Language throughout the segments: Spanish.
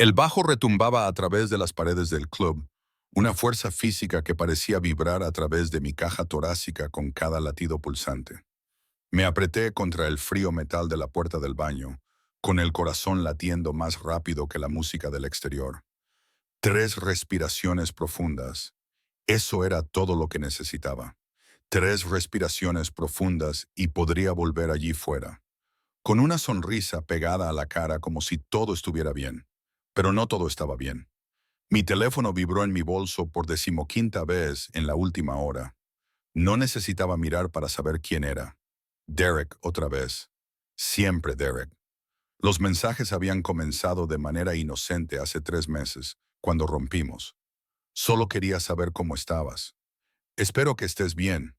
El bajo retumbaba a través de las paredes del club, una fuerza física que parecía vibrar a través de mi caja torácica con cada latido pulsante. Me apreté contra el frío metal de la puerta del baño, con el corazón latiendo más rápido que la música del exterior. 3 respiraciones profundas. Eso era todo lo que necesitaba. 3 respiraciones profundas y podría volver allí fuera, con una sonrisa pegada a la cara como si todo estuviera bien. Pero no todo estaba bien. Mi teléfono vibró en mi bolso por 15ª vez en la última hora. No necesitaba mirar para saber quién era. Derek otra vez. Siempre Derek. Los mensajes habían comenzado de manera inocente hace 3 meses, cuando rompimos. Solo quería saber cómo estabas. Espero que estés bien.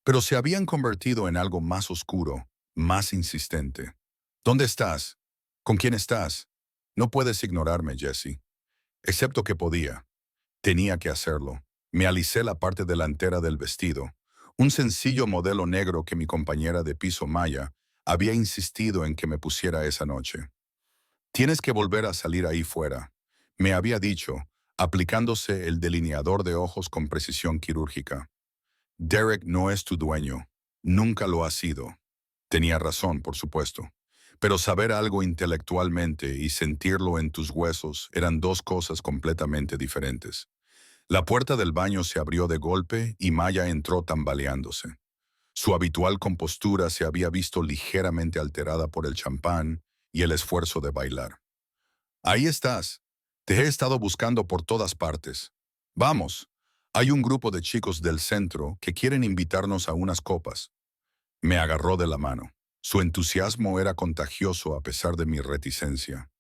Pero se habían convertido en algo más oscuro, más insistente. ¿Dónde estás? ¿Con quién estás? No puedes ignorarme, Jesse. Excepto que podía. Tenía que hacerlo. Me alicé la parte delantera del vestido, un sencillo modelo negro que mi compañera de piso Maya había insistido en que me pusiera esa noche. Tienes que volver a salir ahí fuera, me había dicho, aplicándose el delineador de ojos con precisión quirúrgica. Derek no es tu dueño. Nunca lo ha sido. Tenía razón, por supuesto. Pero saber algo intelectualmente y sentirlo en tus huesos eran dos cosas completamente diferentes. La puerta del baño se abrió de golpe y Maya entró tambaleándose. Su habitual compostura se había visto ligeramente alterada por el champán y el esfuerzo de bailar. Ahí estás. Te he estado buscando por todas partes. Vamos. Hay un grupo de chicos del centro que quieren invitarnos a unas copas. Me agarró de la mano. Su entusiasmo era contagioso a pesar de mi reticencia.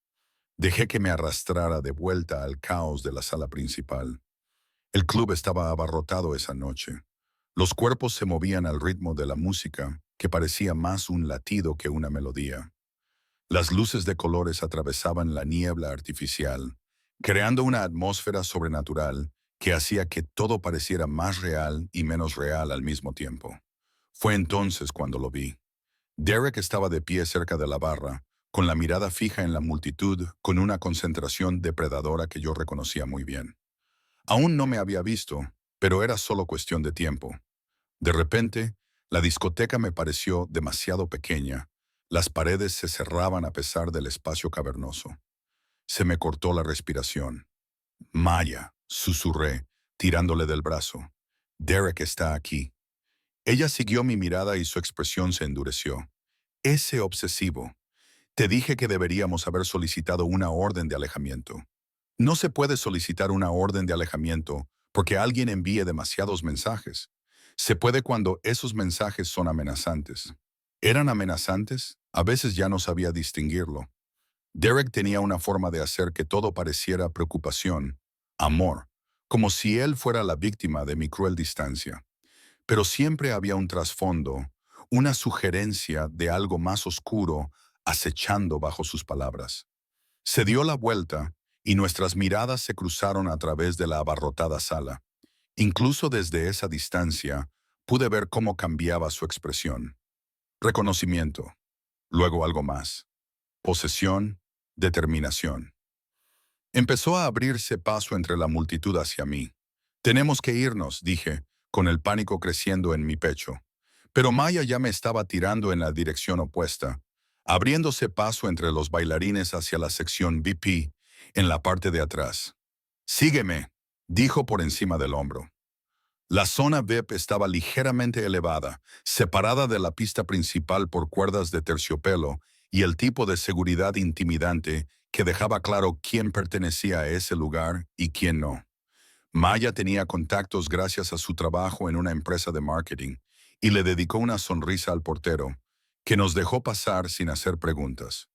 Dejé que me arrastrara de vuelta al caos de la sala principal. El club estaba abarrotado esa noche. Los cuerpos se movían al ritmo de la música, que parecía más un latido que una melodía. Las luces de colores atravesaban la niebla artificial, creando una atmósfera sobrenatural que hacía que todo pareciera más real y menos real al mismo tiempo. Fue entonces cuando lo vi. Derek estaba de pie cerca de la barra, con la mirada fija en la multitud, con una concentración depredadora que yo reconocía muy bien. Aún no me había visto, pero era solo cuestión de tiempo. De repente, la discoteca me pareció demasiado pequeña. Las paredes se cerraban a pesar del espacio cavernoso. Se me cortó la respiración. Maya, susurré, tirándole del brazo. Derek está aquí. Ella siguió mi mirada y su expresión se endureció. Ese obsesivo. Te dije que deberíamos haber solicitado una orden de alejamiento. No se puede solicitar una orden de alejamiento porque alguien envíe demasiados mensajes. Se puede cuando esos mensajes son amenazantes. ¿Eran amenazantes? A veces ya no sabía distinguirlo. Derek tenía una forma de hacer que todo pareciera preocupación, amor, como si él fuera la víctima de mi cruel distancia. Pero siempre había un trasfondo, una sugerencia de algo más oscuro acechando bajo sus palabras. Se dio la vuelta y nuestras miradas se cruzaron a través de la abarrotada sala. Incluso desde esa distancia, pude ver cómo cambiaba su expresión. Reconocimiento, luego algo más. Posesión, determinación. Empezó a abrirse paso entre la multitud hacia mí. Tenemos que irnos, dije, con el pánico creciendo en mi pecho. Pero Maya ya me estaba tirando en la dirección opuesta, abriéndose paso entre los bailarines hacia la sección VIP, en la parte de atrás. Sígueme, dijo por encima del hombro. La zona VIP estaba ligeramente elevada, separada de la pista principal por cuerdas de terciopelo y el tipo de seguridad intimidante que dejaba claro quién pertenecía a ese lugar y quién no. Maya tenía contactos gracias a su trabajo en una empresa de marketing y le dedicó una sonrisa al portero, que nos dejó pasar sin hacer preguntas.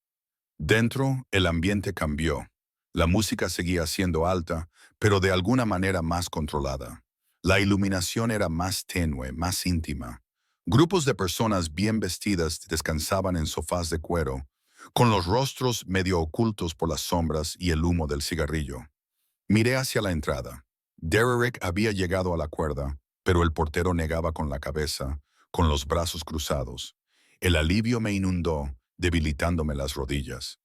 Dentro, el ambiente cambió. La música seguía siendo alta, pero de alguna manera más controlada. La iluminación era más tenue, más íntima. Grupos de personas bien vestidas descansaban en sofás de cuero, con los rostros medio ocultos por las sombras y el humo del cigarrillo. Miré hacia la entrada. Derek había llegado a la cuerda, pero el portero negaba con la cabeza, con los brazos cruzados. El alivio me inundó, debilitándome las rodillas.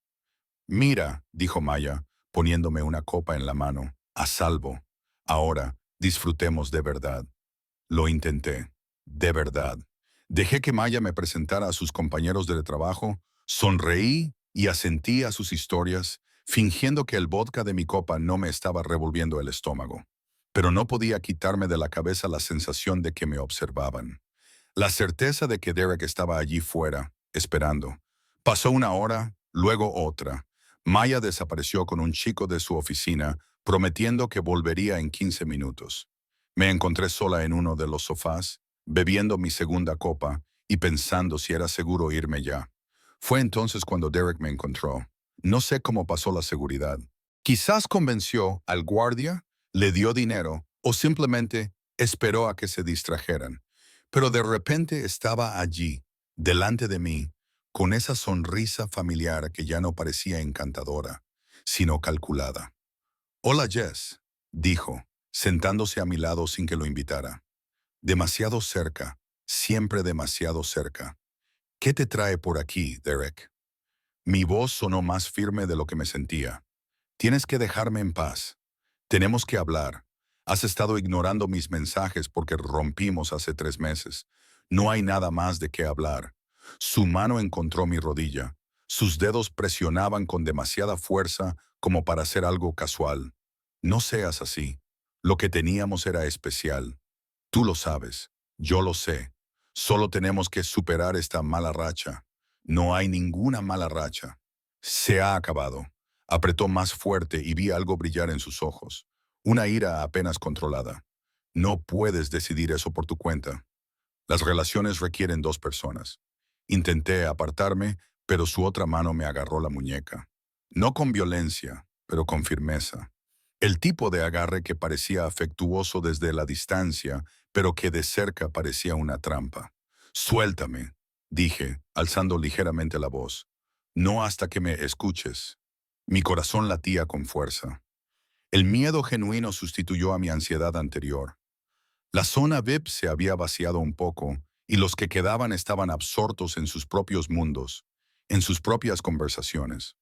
Mira, dijo Maya, poniéndome una copa en la mano. A salvo. Ahora, disfrutemos de verdad. Lo intenté. De verdad. Dejé que Maya me presentara a sus compañeros de trabajo, sonreí y asentí a sus historias, fingiendo que el vodka de mi copa no me estaba revolviendo el estómago. Pero no podía quitarme de la cabeza la sensación de que me observaban. La certeza de que Derek estaba allí fuera, esperando. Pasó una hora, luego otra. Maya desapareció con un chico de su oficina, prometiendo que volvería en 15 minutos. Me encontré sola en uno de los sofás, bebiendo mi segunda copa y pensando si era seguro irme ya. Fue entonces cuando Derek me encontró. No sé cómo pasó la seguridad. Quizás convenció al guardia, le dio dinero o simplemente esperó a que se distrajeran. Pero de repente estaba allí, delante de mí, con esa sonrisa familiar que ya no parecía encantadora, sino calculada. «Hola, Jess», dijo, sentándose a mi lado sin que lo invitara. «Demasiado cerca, siempre demasiado cerca. ¿Qué te trae por aquí, Derek?» Mi voz sonó más firme de lo que me sentía. «Tienes que dejarme en paz. Tenemos que hablar. Has estado ignorando mis mensajes porque rompimos hace 3 meses. No hay nada más de qué hablar». Su mano encontró mi rodilla. Sus dedos presionaban con demasiada fuerza como para hacer algo casual. «No seas así. Lo que teníamos era especial. Tú lo sabes. Yo lo sé. Solo tenemos que superar esta mala racha. No hay ninguna mala racha. Se ha acabado». Apretó más fuerte y vi algo brillar en sus ojos. Una ira apenas controlada. «No puedes decidir eso por tu cuenta. Las relaciones requieren 2 personas». Intenté apartarme, pero su otra mano me agarró la muñeca. No con violencia, pero con firmeza. El tipo de agarre que parecía afectuoso desde la distancia, pero que de cerca parecía una trampa. «Suéltame», dije, alzando ligeramente la voz. «No hasta que me escuches». Mi corazón latía con fuerza. El miedo genuino sustituyó a mi ansiedad anterior. La zona VIP se había vaciado un poco y los que quedaban estaban absortos en sus propios mundos, en sus propias conversaciones.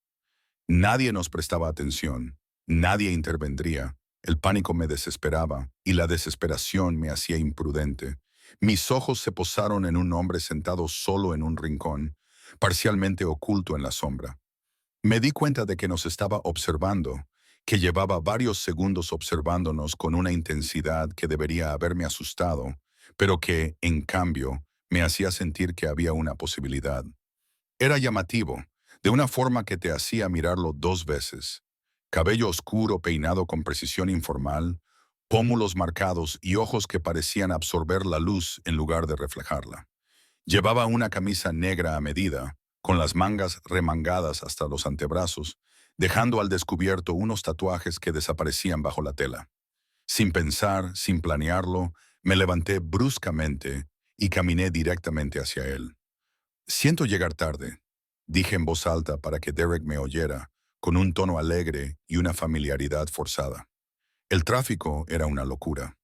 Nadie nos prestaba atención, nadie intervendría. El pánico me desesperaba y la desesperación me hacía imprudente. Mis ojos se posaron en un hombre sentado solo en un rincón, parcialmente oculto en la sombra. Me di cuenta de que nos estaba observando, que llevaba varios segundos observándonos con una intensidad que debería haberme asustado, pero que, en cambio, me hacía sentir que había una posibilidad. Era llamativo, de una forma que te hacía mirarlo 2 veces. Cabello oscuro peinado con precisión informal, pómulos marcados y ojos que parecían absorber la luz en lugar de reflejarla. Llevaba una camisa negra a medida, con las mangas remangadas hasta los antebrazos, dejando al descubierto unos tatuajes que desaparecían bajo la tela. Sin pensar, sin planearlo, me levanté bruscamente y caminé directamente hacia él. «Siento llegar tarde», dije en voz alta para que Derek me oyera, con un tono alegre y una familiaridad forzada. El tráfico era una locura.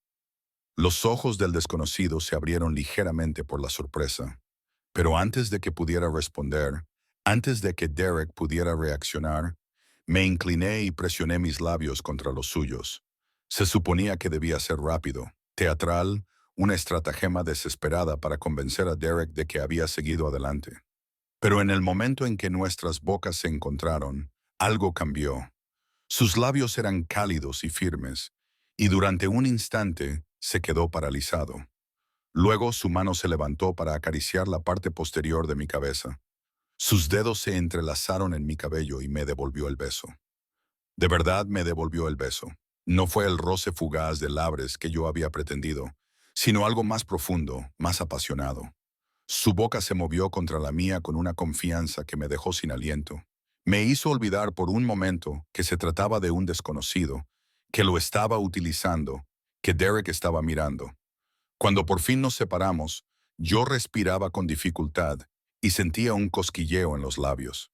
Los ojos del desconocido se abrieron ligeramente por la sorpresa, pero antes de que pudiera responder, antes de que Derek pudiera reaccionar, me incliné y presioné mis labios contra los suyos. Se suponía que debía ser rápido, teatral, una estratagema desesperada para convencer a Derek de que había seguido adelante. Pero en el momento en que nuestras bocas se encontraron, algo cambió. Sus labios eran cálidos y firmes, y durante un instante se quedó paralizado. Luego su mano se levantó para acariciar la parte posterior de mi cabeza. Sus dedos se entrelazaron en mi cabello y me devolvió el beso. De verdad me devolvió el beso. No fue el roce fugaz de labres que yo había pretendido, sino algo más profundo, más apasionado. Su boca se movió contra la mía con una confianza que me dejó sin aliento. Me hizo olvidar por un momento que se trataba de un desconocido, que lo estaba utilizando, que Derek estaba mirando. Cuando por fin nos separamos, yo respiraba con dificultad y sentía un cosquilleo en los labios.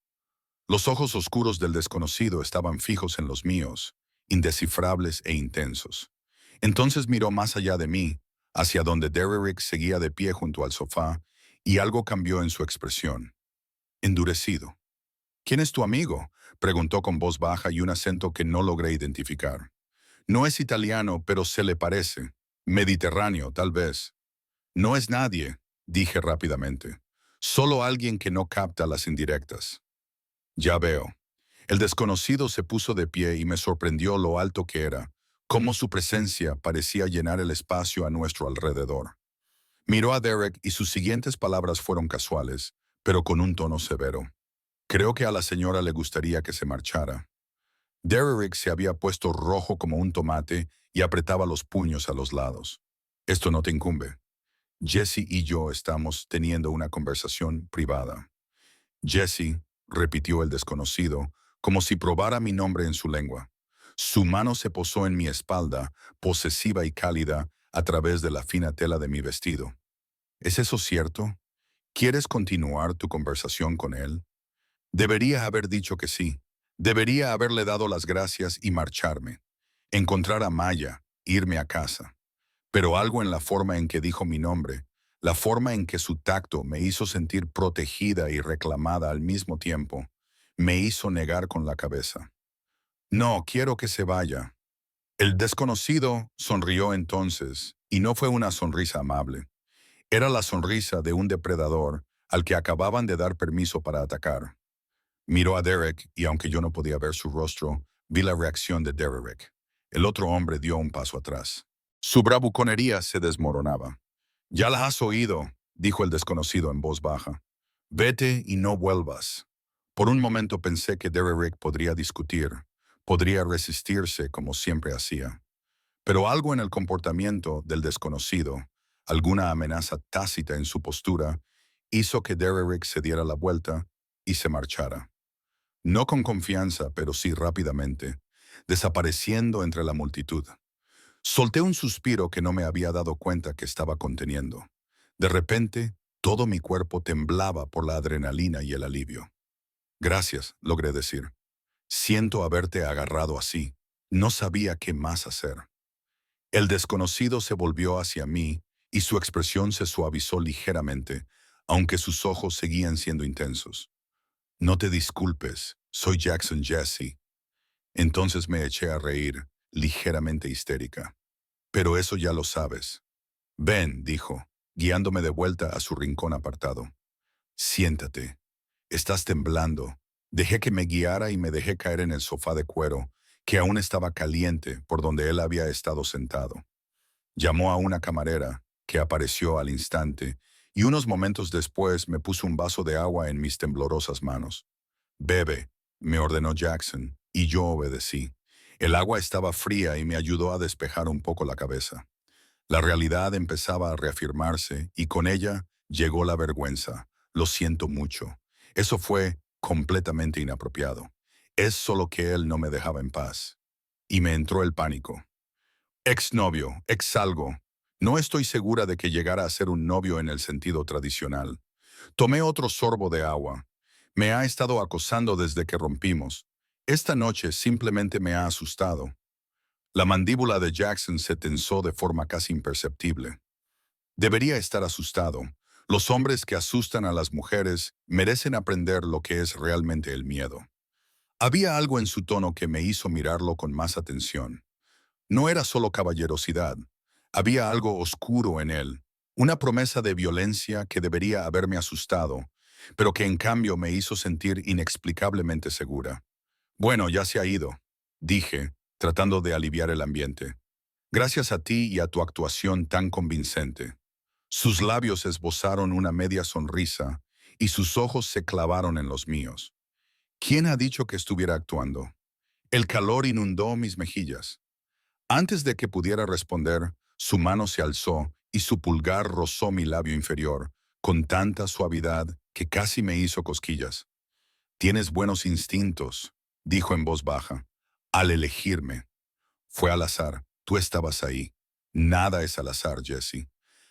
Los ojos oscuros del desconocido estaban fijos en los míos, indescifrables e intensos. Entonces miró más allá de mí, hacia donde Derek seguía de pie junto al sofá, y algo cambió en su expresión. Endurecido. «¿Quién es tu amigo?», Preguntó con voz baja y un acento que no logré identificar. No es italiano, pero se le parece. Mediterráneo, tal vez. No es nadie, dije rápidamente. Solo alguien que no capta las indirectas. Ya veo. El desconocido se puso de pie y me sorprendió lo alto que era, cómo su presencia parecía llenar el espacio a nuestro alrededor. Miró a Derek y sus siguientes palabras fueron casuales, pero con un tono severo. Creo que a la señora le gustaría que se marchara. Derek se había puesto rojo como un tomate y apretaba los puños a los lados. Esto no te incumbe. Jesse y yo estamos teniendo una conversación privada. Jesse, repitió el desconocido, como si probara mi nombre en su lengua. Su mano se posó en mi espalda, posesiva y cálida, a través de la fina tela de mi vestido. ¿Es eso cierto? ¿Quieres continuar tu conversación con él? Debería haber dicho que sí. Debería haberle dado las gracias y marcharme. Encontrar a Maya, irme a casa. Pero algo en la forma en que dijo mi nombre, la forma en que su tacto me hizo sentir protegida y reclamada al mismo tiempo, me hizo negar con la cabeza. No, quiero que se vaya. El desconocido sonrió entonces, y no fue una sonrisa amable. Era la sonrisa de un depredador al que acababan de dar permiso para atacar. Miró a Derek y aunque yo no podía ver su rostro, vi la reacción de Derek. El otro hombre dio un paso atrás. Su bravuconería se desmoronaba. «Ya la has oído», dijo el desconocido en voz baja. «Vete y no vuelvas». Por un momento pensé que Derek podría discutir, podría resistirse como siempre hacía. Pero algo en el comportamiento del desconocido, alguna amenaza tácita en su postura, hizo que Derek se diera la vuelta y se marchara. No con confianza, pero sí rápidamente, desapareciendo entre la multitud. Solté un suspiro que no me había dado cuenta que estaba conteniendo. De repente, todo mi cuerpo temblaba por la adrenalina y el alivio. «Gracias», logré decir. «Siento haberte agarrado así. No sabía qué más hacer». El desconocido se volvió hacia mí y su expresión se suavizó ligeramente, aunque sus ojos seguían siendo intensos. «No te disculpes, soy Jackson Jesse». Entonces me eché a reír, ligeramente histérica. «Pero eso ya lo sabes». «Ven», dijo, guiándome de vuelta a su rincón apartado. «Siéntate. Estás temblando». Dejé que me guiara y me dejé caer en el sofá de cuero, que aún estaba caliente por donde él había estado sentado. Llamó a una camarera, que apareció al instante, y unos momentos después me puso un vaso de agua en mis temblorosas manos. «Bebe», me ordenó Jackson, y yo obedecí. El agua estaba fría y me ayudó a despejar un poco la cabeza. La realidad empezaba a reafirmarse y con ella llegó la vergüenza. «Lo siento mucho. Eso fue completamente inapropiado. Es solo que él no me dejaba en paz». Y me entró el pánico. Exnovio, exalgo. No estoy segura de que llegara a ser un novio en el sentido tradicional. Tomé otro sorbo de agua. Me ha estado acosando desde que rompimos. Esta noche simplemente me ha asustado. La mandíbula de Jackson se tensó de forma casi imperceptible. Debería estar asustado. Los hombres que asustan a las mujeres merecen aprender lo que es realmente el miedo. Había algo en su tono que me hizo mirarlo con más atención. No era solo caballerosidad. Había algo oscuro en él, una promesa de violencia que debería haberme asustado, pero que en cambio me hizo sentir inexplicablemente segura. «Bueno, ya se ha ido», dije, tratando de aliviar el ambiente. «Gracias a ti y a tu actuación tan convincente». Sus labios esbozaron una media sonrisa y sus ojos se clavaron en los míos. ¿Quién ha dicho que estuviera actuando? El calor inundó mis mejillas. Antes de que pudiera responder, su mano se alzó y su pulgar rozó mi labio inferior, con tanta suavidad que casi me hizo cosquillas. «Tienes buenos instintos», dijo en voz baja, «al elegirme». Fue al azar, tú estabas ahí. Nada es al azar, Jesse.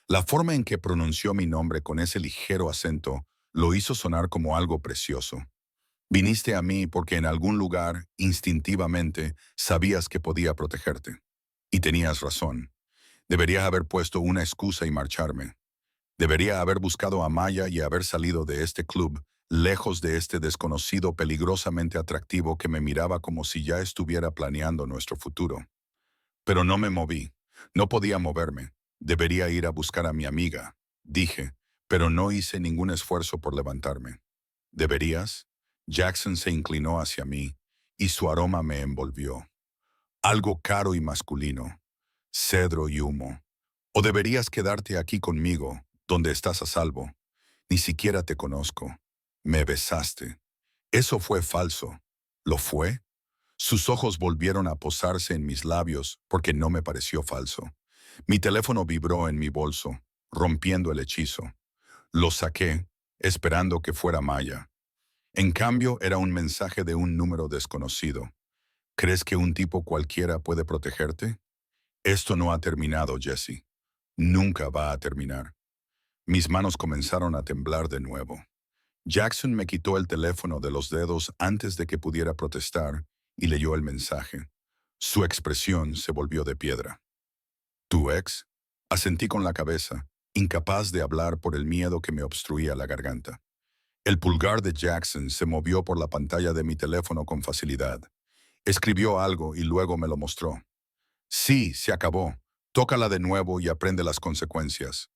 La forma en que pronunció mi nombre con ese ligero acento lo hizo sonar como algo precioso. Viniste a mí porque en algún lugar, instintivamente, sabías que podía protegerte. Y tenías razón. Debería haber puesto una excusa y marcharme. Debería haber buscado a Maya y haber salido de este club lejos de este desconocido peligrosamente atractivo que me miraba como si ya estuviera planeando nuestro futuro. Pero no me moví. No podía moverme. Debería ir a buscar a mi amiga, dije, pero no hice ningún esfuerzo por levantarme. ¿Deberías? Jackson se inclinó hacia mí y su aroma me envolvió. Algo caro y masculino, cedro y humo. ¿O deberías quedarte aquí conmigo, donde estás a salvo? Ni siquiera te conozco. Me besaste. Eso fue falso. ¿Lo fue? Sus ojos volvieron a posarse en mis labios porque no me pareció falso. Mi teléfono vibró en mi bolso, rompiendo el hechizo. Lo saqué, esperando que fuera Maya. En cambio, era un mensaje de un número desconocido. ¿Crees que un tipo cualquiera puede protegerte? Esto no ha terminado, Jesse. Nunca va a terminar. Mis manos comenzaron a temblar de nuevo. Jackson me quitó el teléfono de los dedos antes de que pudiera protestar y leyó el mensaje. Su expresión se volvió de piedra. ¿Tu ex? Asentí con la cabeza, incapaz de hablar por el miedo que me obstruía la garganta. El pulgar de Jackson se movió por la pantalla de mi teléfono con facilidad. Escribió algo y luego me lo mostró. Sí, se acabó. Tócala de nuevo y aprende las consecuencias.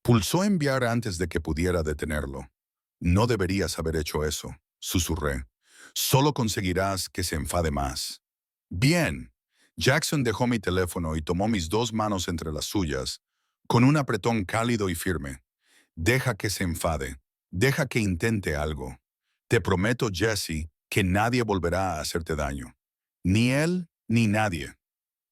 Pulsó enviar antes de que pudiera detenerlo. No deberías haber hecho eso, susurré. Solo conseguirás que se enfade más. Bien. Jackson dejó mi teléfono y tomó mis dos manos entre las suyas, con un apretón cálido y firme. Deja que se enfade. Deja que intente algo. Te prometo, Jesse, que nadie volverá a hacerte daño. Ni él, ni nadie.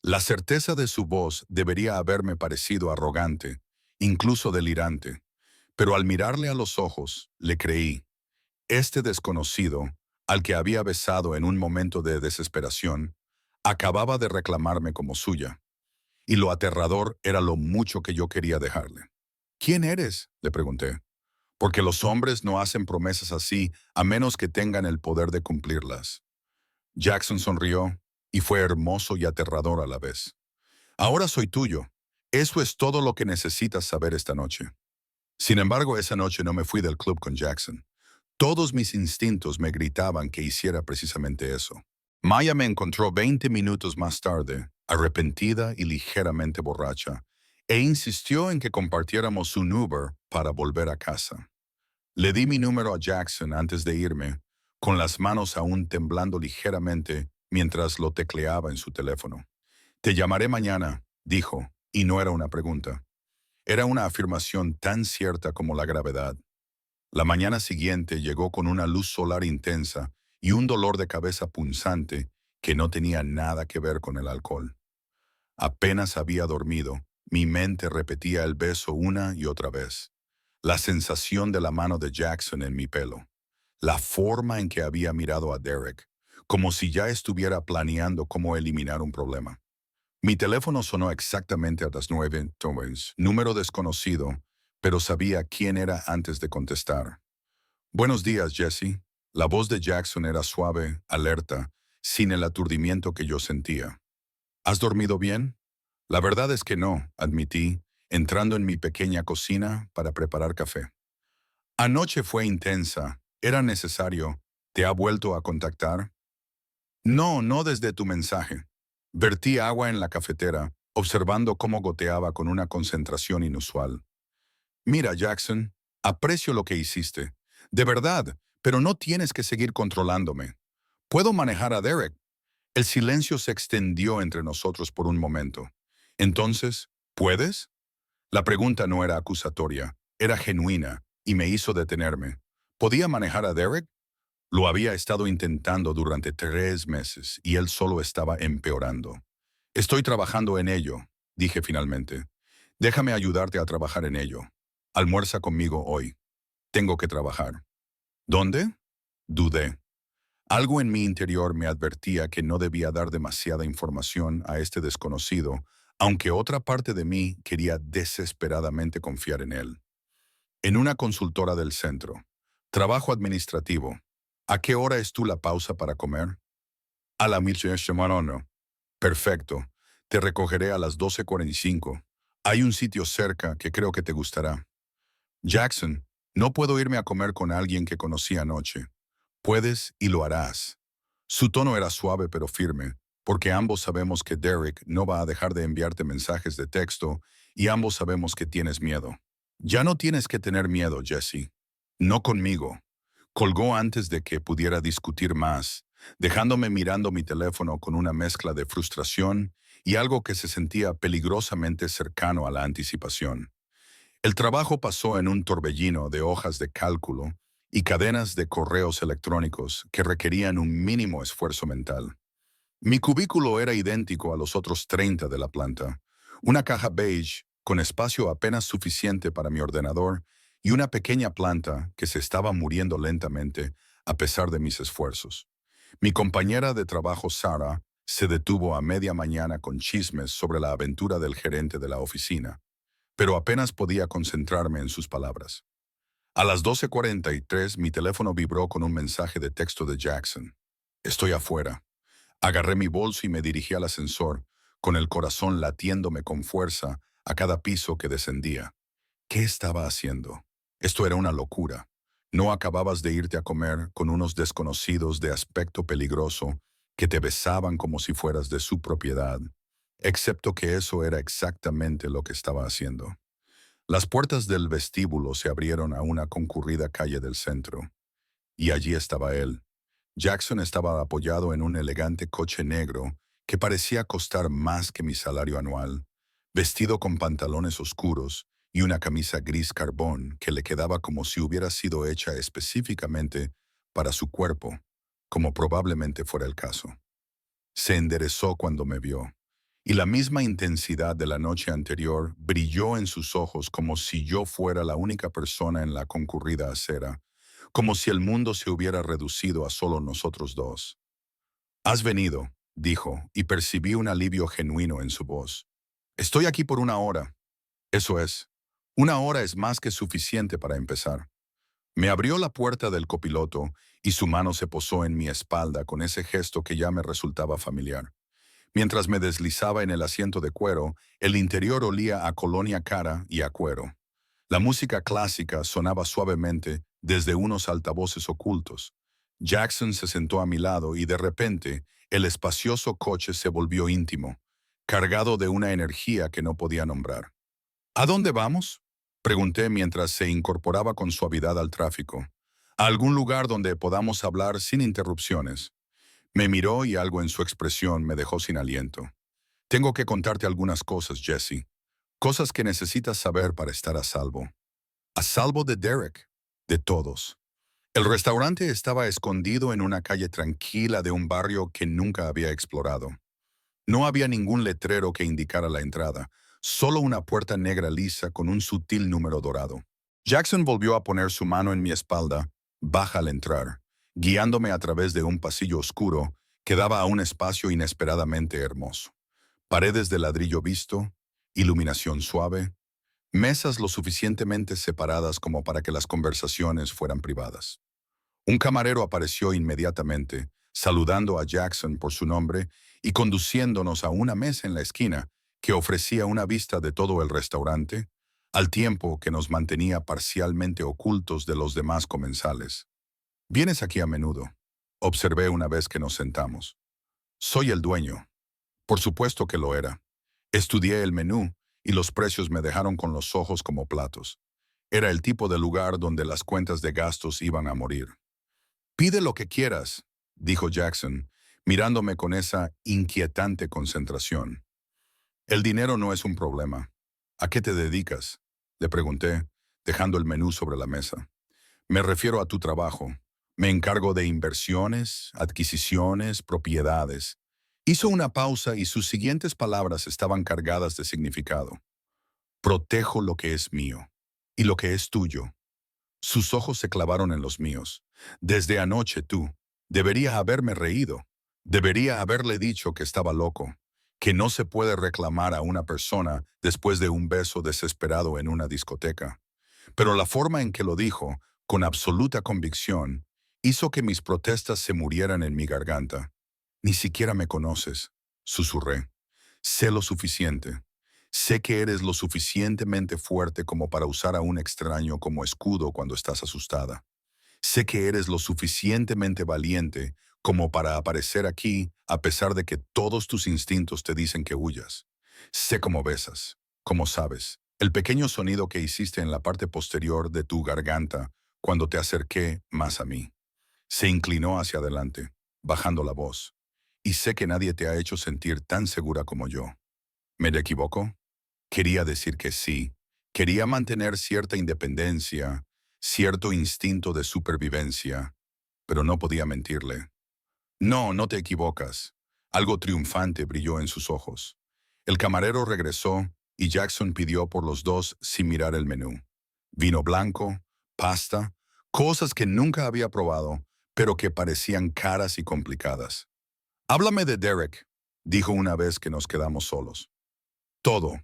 La certeza de su voz debería haberme parecido arrogante, incluso delirante, pero al mirarle a los ojos, le creí. Este desconocido, al que había besado en un momento de desesperación, acababa de reclamarme como suya, y lo aterrador era lo mucho que yo quería dejarle. ¿Quién eres?, le pregunté. Porque los hombres no hacen promesas así a menos que tengan el poder de cumplirlas. Jackson sonrió, y fue hermoso y aterrador a la vez. Ahora soy tuyo. Eso es todo lo que necesitas saber esta noche. Sin embargo, esa noche no me fui del club con Jackson. Todos mis instintos me gritaban que hiciera precisamente eso. Maya me encontró 20 minutos más tarde, arrepentida y ligeramente borracha, e insistió en que compartiéramos un Uber para volver a casa. Le di mi número a Jackson antes de irme, con las manos aún temblando ligeramente mientras lo tecleaba en su teléfono. Te llamaré mañana, dijo, y no era una pregunta. Era una afirmación tan cierta como la gravedad. La mañana siguiente llegó con una luz solar intensa y un dolor de cabeza punzante que no tenía nada que ver con el alcohol. Apenas había dormido, mi mente repetía el beso una y otra vez. La sensación de la mano de Jackson en mi pelo. La forma en que había mirado a Derek, como si ya estuviera planeando cómo eliminar un problema. Mi teléfono sonó exactamente a las 9, número desconocido, pero sabía quién era antes de contestar. Buenos días, Jesse. La voz de Jackson era suave, alerta, sin el aturdimiento que yo sentía. ¿Has dormido bien? La verdad es que no, admití, entrando en mi pequeña cocina para preparar café. Anoche fue intensa. Era necesario. ¿Te ha vuelto a contactar? No, no desde tu mensaje. Vertí agua en la cafetera, observando cómo goteaba con una concentración inusual. Mira, Jackson, aprecio lo que hiciste. De verdad, pero no tienes que seguir controlándome. Puedo manejar a Derek. El silencio se extendió entre nosotros por un momento. Entonces, ¿puedes? La pregunta no era acusatoria, era genuina, y me hizo detenerme. ¿Podía manejar a Derek? Lo había estado intentando durante 3 meses y él solo estaba empeorando. Estoy trabajando en ello, dije finalmente. Déjame ayudarte a trabajar en ello. Almuerza conmigo hoy. Tengo que trabajar. ¿Dónde? Dudé. Algo en mi interior me advertía que no debía dar demasiada información a este desconocido, aunque otra parte de mí quería desesperadamente confiar en él. En una consultora del centro. Trabajo administrativo. ¿A qué hora es tú la pausa para comer? A la 11:00. Perfecto. Te recogeré a las 12:45. Hay un sitio cerca que creo que te gustará. Jackson, No puedo irme a comer con alguien que conocí anoche. Puedes y lo harás. Su tono era suave pero firme, porque ambos sabemos que Derek no va a dejar de enviarte mensajes de texto y ambos sabemos que tienes miedo. Ya no tienes que tener miedo, Jesse. No conmigo. Colgó antes de que pudiera discutir más, dejándome mirando mi teléfono con una mezcla de frustración y algo que se sentía peligrosamente cercano a la anticipación. El trabajo pasó en un torbellino de hojas de cálculo y cadenas de correos electrónicos que requerían un mínimo esfuerzo mental. Mi cubículo era idéntico a los otros 30 de la planta, una caja beige con espacio apenas suficiente para mi ordenador y una pequeña planta que se estaba muriendo lentamente a pesar de mis esfuerzos. Mi compañera de trabajo, Sarah, se detuvo a media mañana con chismes sobre la aventura del gerente de la oficina, pero apenas podía concentrarme en sus palabras. A las 12:43 mi teléfono vibró con un mensaje de texto de Jackson. Estoy afuera. Agarré mi bolso y me dirigí al ascensor, con el corazón latiéndome con fuerza a cada piso que descendía. ¿Qué estaba haciendo? Esto era una locura. No acababas de irte a comer con unos desconocidos de aspecto peligroso que te besaban como si fueras de su propiedad, excepto que eso era exactamente lo que estaba haciendo. Las puertas del vestíbulo se abrieron a una concurrida calle del centro, y allí estaba él. Jackson estaba apoyado en un elegante coche negro que parecía costar más que mi salario anual, vestido con pantalones oscuros y una camisa gris carbón que le quedaba como si hubiera sido hecha específicamente para su cuerpo, como probablemente fuera el caso. Se enderezó cuando me vio, y la misma intensidad de la noche anterior brilló en sus ojos como si yo fuera la única persona en la concurrida acera, como si el mundo se hubiera reducido a solo nosotros dos. Has venido, dijo, y percibí un alivio genuino en su voz. Estoy aquí por una hora. Eso es. Una hora es más que suficiente para empezar. Me abrió la puerta del copiloto y su mano se posó en mi espalda con ese gesto que ya me resultaba familiar. Mientras me deslizaba en el asiento de cuero, el interior olía a colonia cara y a cuero. La música clásica sonaba suavemente desde unos altavoces ocultos. Jackson se sentó a mi lado y de repente el espacioso coche se volvió íntimo, cargado de una energía que no podía nombrar. ¿A dónde vamos?, pregunté mientras se incorporaba con suavidad al tráfico. A algún lugar donde podamos hablar sin interrupciones. Me miró y algo en su expresión me dejó sin aliento. Tengo que contarte algunas cosas, Jesse. Cosas que necesitas saber para estar a salvo. A salvo de Derek, de todos. El restaurante estaba escondido en una calle tranquila de un barrio que nunca había explorado. No había ningún letrero que indicara la entrada, solo una puerta negra lisa con un sutil número dorado. Jackson volvió a poner su mano en mi espalda, baja al entrar, guiándome a través de un pasillo oscuro que daba a un espacio inesperadamente hermoso. Paredes de ladrillo visto, iluminación suave, mesas lo suficientemente separadas como para que las conversaciones fueran privadas. Un camarero apareció inmediatamente, saludando a Jackson por su nombre y conduciéndonos a una mesa en la esquina que ofrecía una vista de todo el restaurante, al tiempo que nos mantenía parcialmente ocultos de los demás comensales. «Vienes aquí a menudo», observé una vez que nos sentamos. «Soy el dueño». Por supuesto que lo era. Estudié el menú y los precios me dejaron con los ojos como platos. Era el tipo de lugar donde las cuentas de gastos iban a morir. «Pide lo que quieras», dijo Jackson, mirándome con esa inquietante concentración. «El dinero no es un problema. ¿A qué te dedicas?», le pregunté, dejando el menú sobre la mesa. «Me refiero a tu trabajo. Me encargo de inversiones, adquisiciones, propiedades». Hizo una pausa y sus siguientes palabras estaban cargadas de significado. «Protejo lo que es mío y lo que es tuyo». Sus ojos se clavaron en los míos. «Desde anoche tú. Debería haberme reído. Debería haberle dicho que estaba loco, que no se puede reclamar a una persona después de un beso desesperado en una discoteca». Pero la forma en que lo dijo, con absoluta convicción, hizo que mis protestas se murieran en mi garganta. «Ni siquiera me conoces», susurré. «Sé lo suficiente. Sé que eres lo suficientemente fuerte como para usar a un extraño como escudo cuando estás asustada. Sé que eres lo suficientemente valiente como para aparecer aquí a pesar de que todos tus instintos te dicen que huyas. Sé cómo besas, cómo sabes, el pequeño sonido que hiciste en la parte posterior de tu garganta cuando te acerqué más a mí. Se inclinó hacia adelante, bajando la voz. Y sé que nadie te ha hecho sentir tan segura como yo. ¿Me equivoco? Quería decir que sí. Quería mantener cierta independencia, cierto instinto de supervivencia, pero no podía mentirle. No, no te equivocas. Algo triunfante brilló en sus ojos. El camarero regresó y Jackson pidió por los dos sin mirar el menú. Vino blanco, pasta, cosas que nunca había probado, pero que parecían caras y complicadas. Háblame de Derek, dijo una vez que nos quedamos solos. Todo.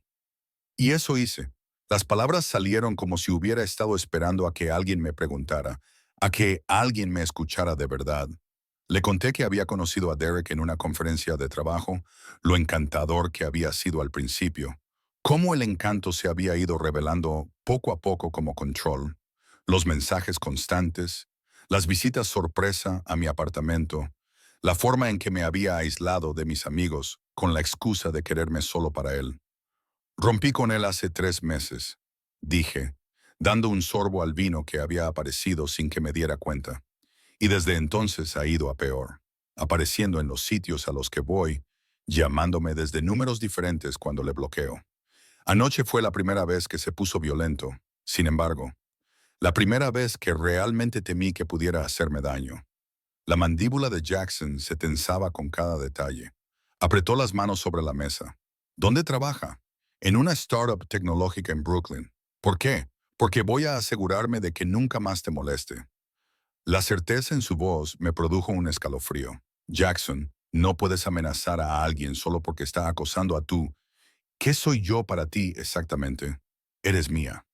Y eso hice. Las palabras salieron como si hubiera estado esperando a que alguien me preguntara, a que alguien me escuchara de verdad. Le conté que había conocido a Derek en una conferencia de trabajo, lo encantador que había sido al principio, cómo el encanto se había ido revelando poco a poco como control, los mensajes constantes, las visitas sorpresa a mi apartamento, la forma en que me había aislado de mis amigos con la excusa de quererme solo para él. Rompí con él hace 3 meses, dije, dando un sorbo al vino que había aparecido sin que me diera cuenta. Y desde entonces ha ido a peor, apareciendo en los sitios a los que voy, llamándome desde números diferentes cuando le bloqueo. Anoche fue la primera vez que se puso violento, sin embargo, la primera vez que realmente temí que pudiera hacerme daño. La mandíbula de Jackson se tensaba con cada detalle. Apretó las manos sobre la mesa. ¿Dónde trabaja? En una startup tecnológica en Brooklyn. ¿Por qué? Porque voy a asegurarme de que nunca más te moleste. La certeza en su voz me produjo un escalofrío. Jackson, no puedes amenazar a alguien solo porque está acosando a tú. ¿Qué soy yo para ti exactamente? Eres mía.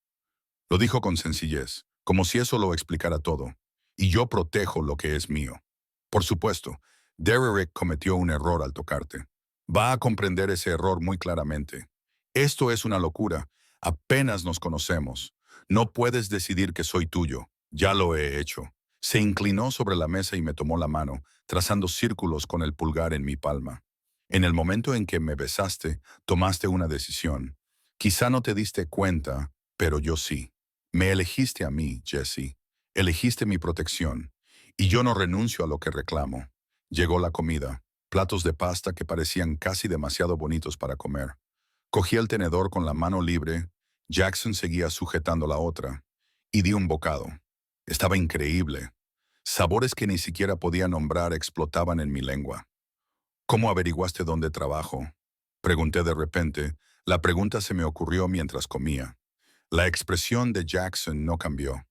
Lo dijo con sencillez, como si eso lo explicara todo. Y yo protejo lo que es mío. Por supuesto, Derek cometió un error al tocarte. Va a comprender ese error muy claramente. Esto es una locura. Apenas nos conocemos. No puedes decidir que soy tuyo. Ya lo he hecho. Se inclinó sobre la mesa y me tomó la mano, trazando círculos con el pulgar en mi palma. En el momento en que me besaste, tomaste una decisión. Quizá no te diste cuenta, pero yo sí. Me elegiste a mí, Jesse. Elegiste mi protección. Y yo no renuncio a lo que reclamo. Llegó la comida, platos de pasta que parecían casi demasiado bonitos para comer. Cogí el tenedor con la mano libre, Jackson seguía sujetando la otra, y di un bocado. Estaba increíble. Sabores que ni siquiera podía nombrar explotaban en mi lengua. ¿Cómo averiguaste dónde trabajo? Pregunté de repente. La pregunta se me ocurrió mientras comía. La expresión de Jackson no cambió.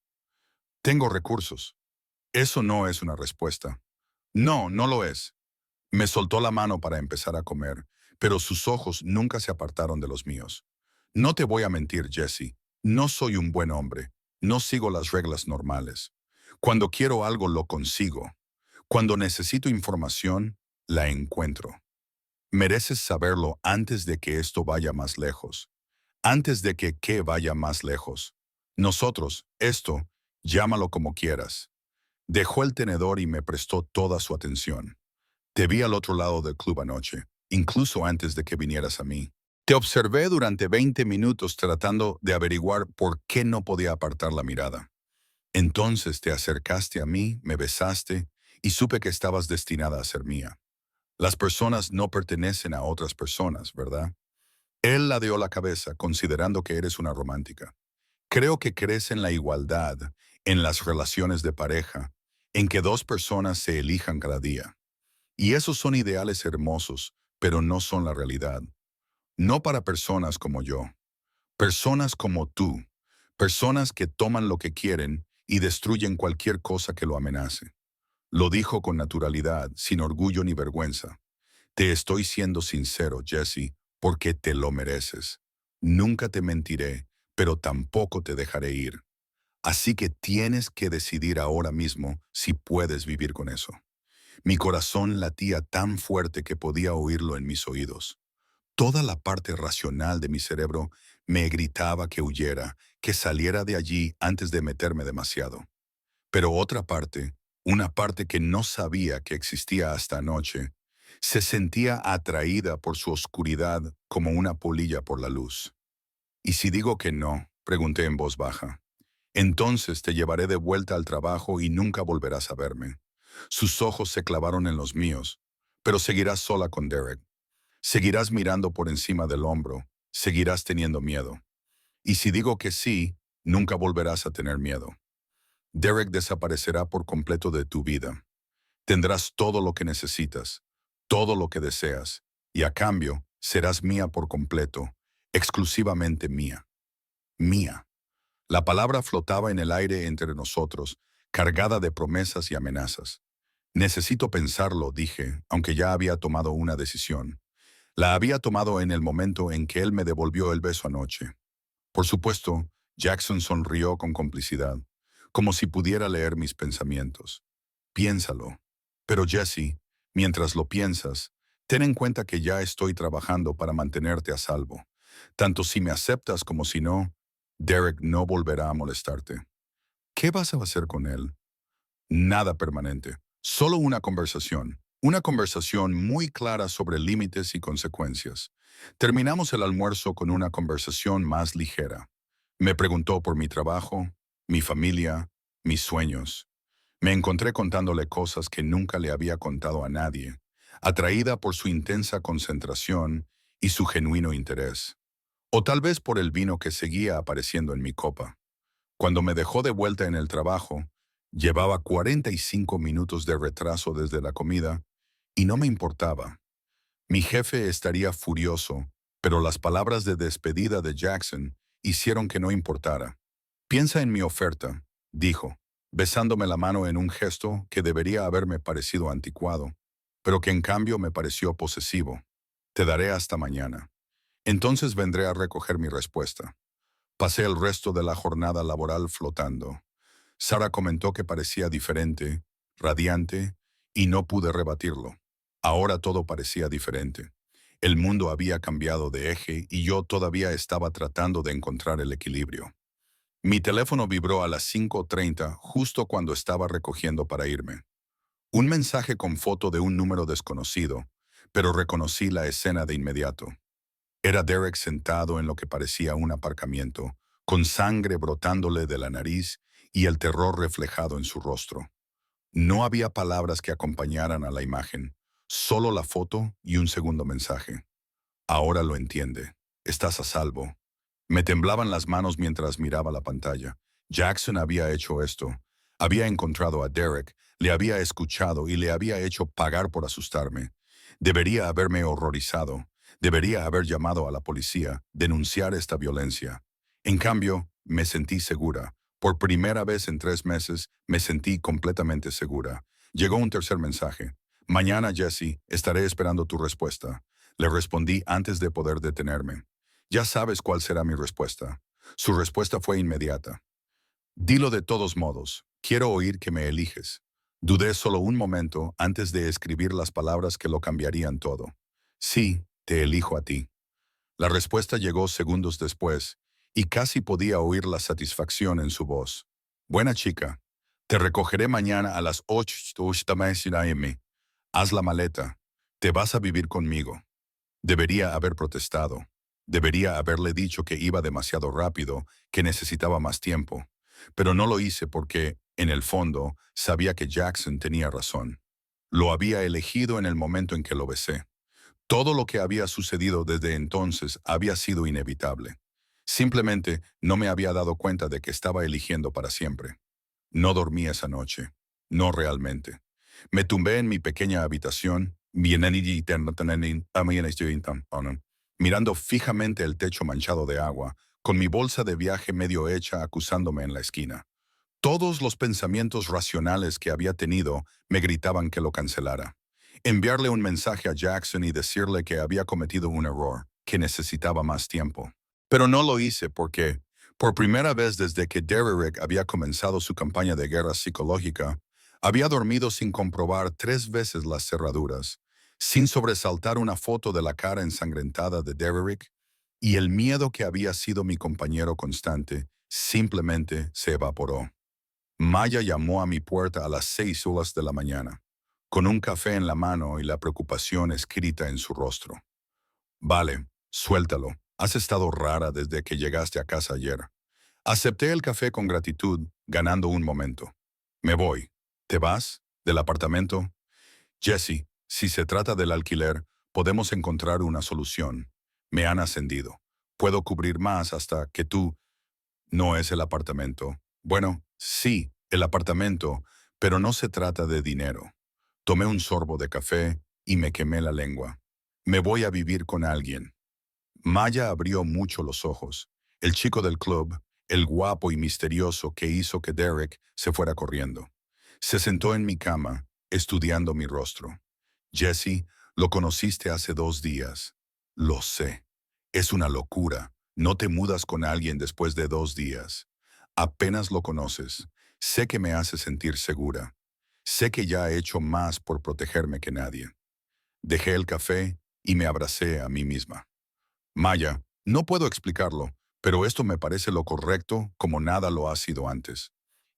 Tengo recursos. Eso no es una respuesta. No, no lo es. Me soltó la mano para empezar a comer, pero sus ojos nunca se apartaron de los míos. No te voy a mentir, Jesse. No soy un buen hombre. No sigo las reglas normales. Cuando quiero algo, lo consigo. Cuando necesito información, la encuentro. Mereces saberlo antes de que esto vaya más lejos. Antes de que qué vaya más lejos. Nosotros, esto, llámalo como quieras. Dejó el tenedor y me prestó toda su atención. Te vi al otro lado del club anoche, incluso antes de que vinieras a mí. Te observé durante 20 minutos tratando de averiguar por qué no podía apartar la mirada. Entonces te acercaste a mí, me besaste y supe que estabas destinada a ser mía. Las personas no pertenecen a otras personas, ¿verdad? Él ladeó la cabeza, considerando que eres una romántica. Creo que crees en la igualdad, en las relaciones de pareja, en que dos personas se elijan cada día. Y esos son ideales hermosos, pero no son la realidad. No para personas como yo. Personas como tú. Personas que toman lo que quieren y destruyen cualquier cosa que lo amenace. Lo dijo con naturalidad, sin orgullo ni vergüenza. Te estoy siendo sincero, Jesse, porque te lo mereces. Nunca te mentiré, pero tampoco te dejaré ir. Así que tienes que decidir ahora mismo si puedes vivir con eso. Mi corazón latía tan fuerte que podía oírlo en mis oídos. Toda la parte racional de mi cerebro me gritaba que huyera, que saliera de allí antes de meterme demasiado. Pero otra parte, una parte que no sabía que existía hasta anoche, se sentía atraída por su oscuridad como una polilla por la luz. ¿Y si digo que no? Pregunté en voz baja. Entonces te llevaré de vuelta al trabajo y nunca volverás a verme. Sus ojos se clavaron en los míos, pero seguirás sola con Derek. Seguirás mirando por encima del hombro, seguirás teniendo miedo. Y si digo que sí, nunca volverás a tener miedo. Derek desaparecerá por completo de tu vida. Tendrás todo lo que necesitas, todo lo que deseas, y a cambio serás mía por completo, exclusivamente mía. Mía. La palabra flotaba en el aire entre nosotros, cargada de promesas y amenazas. Necesito pensarlo, dije, aunque ya había tomado una decisión. La había tomado en el momento en que él me devolvió el beso anoche. Por supuesto, Jackson sonrió con complicidad, como si pudiera leer mis pensamientos. Piénsalo. Pero Jesse, mientras lo piensas, ten en cuenta que ya estoy trabajando para mantenerte a salvo. Tanto si me aceptas como si no, Derek no volverá a molestarte. ¿Qué vas a hacer con él? Nada permanente. Solo una conversación. Una conversación muy clara sobre límites y consecuencias. Terminamos el almuerzo con una conversación más ligera. Me preguntó por mi trabajo, mi familia, mis sueños. Me encontré contándole cosas que nunca le había contado a nadie, atraída por su intensa concentración y su genuino interés. O tal vez por el vino que seguía apareciendo en mi copa. Cuando me dejó de vuelta en el trabajo, llevaba 45 minutos de retraso desde la comida y no me importaba. Mi jefe estaría furioso, pero las palabras de despedida de Jackson hicieron que no importara. Piensa en mi oferta, dijo, besándome la mano en un gesto que debería haberme parecido anticuado, pero que en cambio me pareció posesivo. Te daré hasta mañana. Entonces vendré a recoger mi respuesta. Pasé el resto de la jornada laboral flotando. Sara comentó que parecía diferente, radiante, y no pude rebatirlo. Ahora todo parecía diferente. El mundo había cambiado de eje y yo todavía estaba tratando de encontrar el equilibrio. Mi teléfono vibró a las 5:30 justo cuando estaba recogiendo para irme. Un mensaje con foto de un número desconocido, pero reconocí la escena de inmediato. Era Derek sentado en lo que parecía un aparcamiento, con sangre brotándole de la nariz y el terror reflejado en su rostro. No había palabras que acompañaran a la imagen, solo la foto y un segundo mensaje. Ahora lo entiende. Estás a salvo. Me temblaban las manos mientras miraba la pantalla. Jackson había hecho esto. Había encontrado a Derek, le había escuchado y le había hecho pagar por asustarme. Debería haberme horrorizado. Debería haber llamado a la policía, denunciar esta violencia. En cambio, me sentí segura. Por primera vez en 3 meses, me sentí completamente segura. Llegó un tercer mensaje. Mañana, Jesse, estaré esperando tu respuesta. Le respondí antes de poder detenerme. Ya sabes cuál será mi respuesta. Su respuesta fue inmediata. Dilo de todos modos. Quiero oír que me eliges. Dudé solo un momento antes de escribir las palabras que lo cambiarían todo. Sí, te elijo a ti. La respuesta llegó segundos después, y casi podía oír la satisfacción en su voz. Buena chica. Te recogeré mañana a las 8 a.m. Haz la maleta. Te vas a vivir conmigo. Debería haber protestado. Debería haberle dicho que iba demasiado rápido, que necesitaba más tiempo. Pero no lo hice porque, en el fondo, sabía que Jackson tenía razón. Lo había elegido en el momento en que lo besé. Todo lo que había sucedido desde entonces había sido inevitable. Simplemente no me había dado cuenta de que estaba eligiendo para siempre. No dormí esa noche. No realmente. Me tumbé en mi pequeña habitación, mirando fijamente el techo manchado de agua, con mi bolsa de viaje medio hecha acusándome en la esquina. Todos los pensamientos racionales que había tenido me gritaban que lo cancelara. Enviarle un mensaje a Jackson y decirle que había cometido un error, que necesitaba más tiempo. Pero no lo hice porque, por primera vez desde que Derek había comenzado su campaña de guerra psicológica, había dormido sin comprobar 3 veces las cerraduras. sin sobresaltar una foto de la cara ensangrentada de Derrick, y el miedo que había sido mi compañero constante simplemente se evaporó. Maya llamó a mi puerta a las 6 horas de la mañana, con un café en la mano y la preocupación escrita en su rostro. Vale, suéltalo. Has estado rara desde que llegaste a casa ayer. Acepté el café con gratitud, ganando un momento. Me voy. ¿Te vas? ¿Del apartamento? Jesse, si se trata del alquiler, podemos encontrar una solución. Me han ascendido. Puedo cubrir más hasta que tú... No es el apartamento. Bueno, sí, el apartamento, pero no se trata de dinero. Tomé un sorbo de café y me quemé la lengua. Me voy a vivir con alguien. Maya abrió mucho los ojos. El chico del club, el guapo y misterioso que hizo que Derek se fuera corriendo. Se sentó en mi cama, estudiando mi rostro. Jesse, lo conociste hace 2 días. Lo sé. Es una locura. No te mudas con alguien después de 2 días. Apenas lo conoces. Sé que me hace sentir segura. Sé que ya he hecho más por protegerme que nadie. Dejé el café y me abracé a mí misma. Maya, no puedo explicarlo, pero esto me parece lo correcto como nada lo ha sido antes.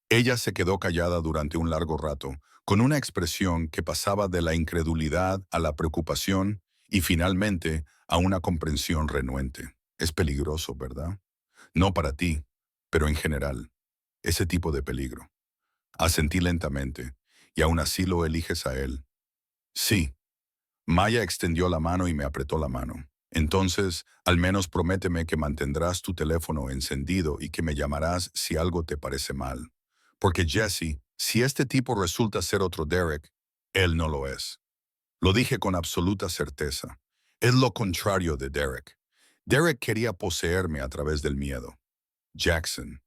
Ella se quedó callada durante un largo rato, con una expresión que pasaba de la incredulidad a la preocupación y finalmente a una comprensión renuente. Es peligroso, ¿verdad? No para ti, pero en general. Ese tipo de peligro. Asentí lentamente, y aún así lo eliges a él. Sí. Maya extendió la mano y me apretó la mano. Entonces, al menos prométeme que mantendrás tu teléfono encendido y que me llamarás si algo te parece mal. Porque Jesse, si este tipo resulta ser otro Derek, él no lo es. Lo dije con absoluta certeza. Es lo contrario de Derek. Derek quería poseerme a través del miedo. Jackson.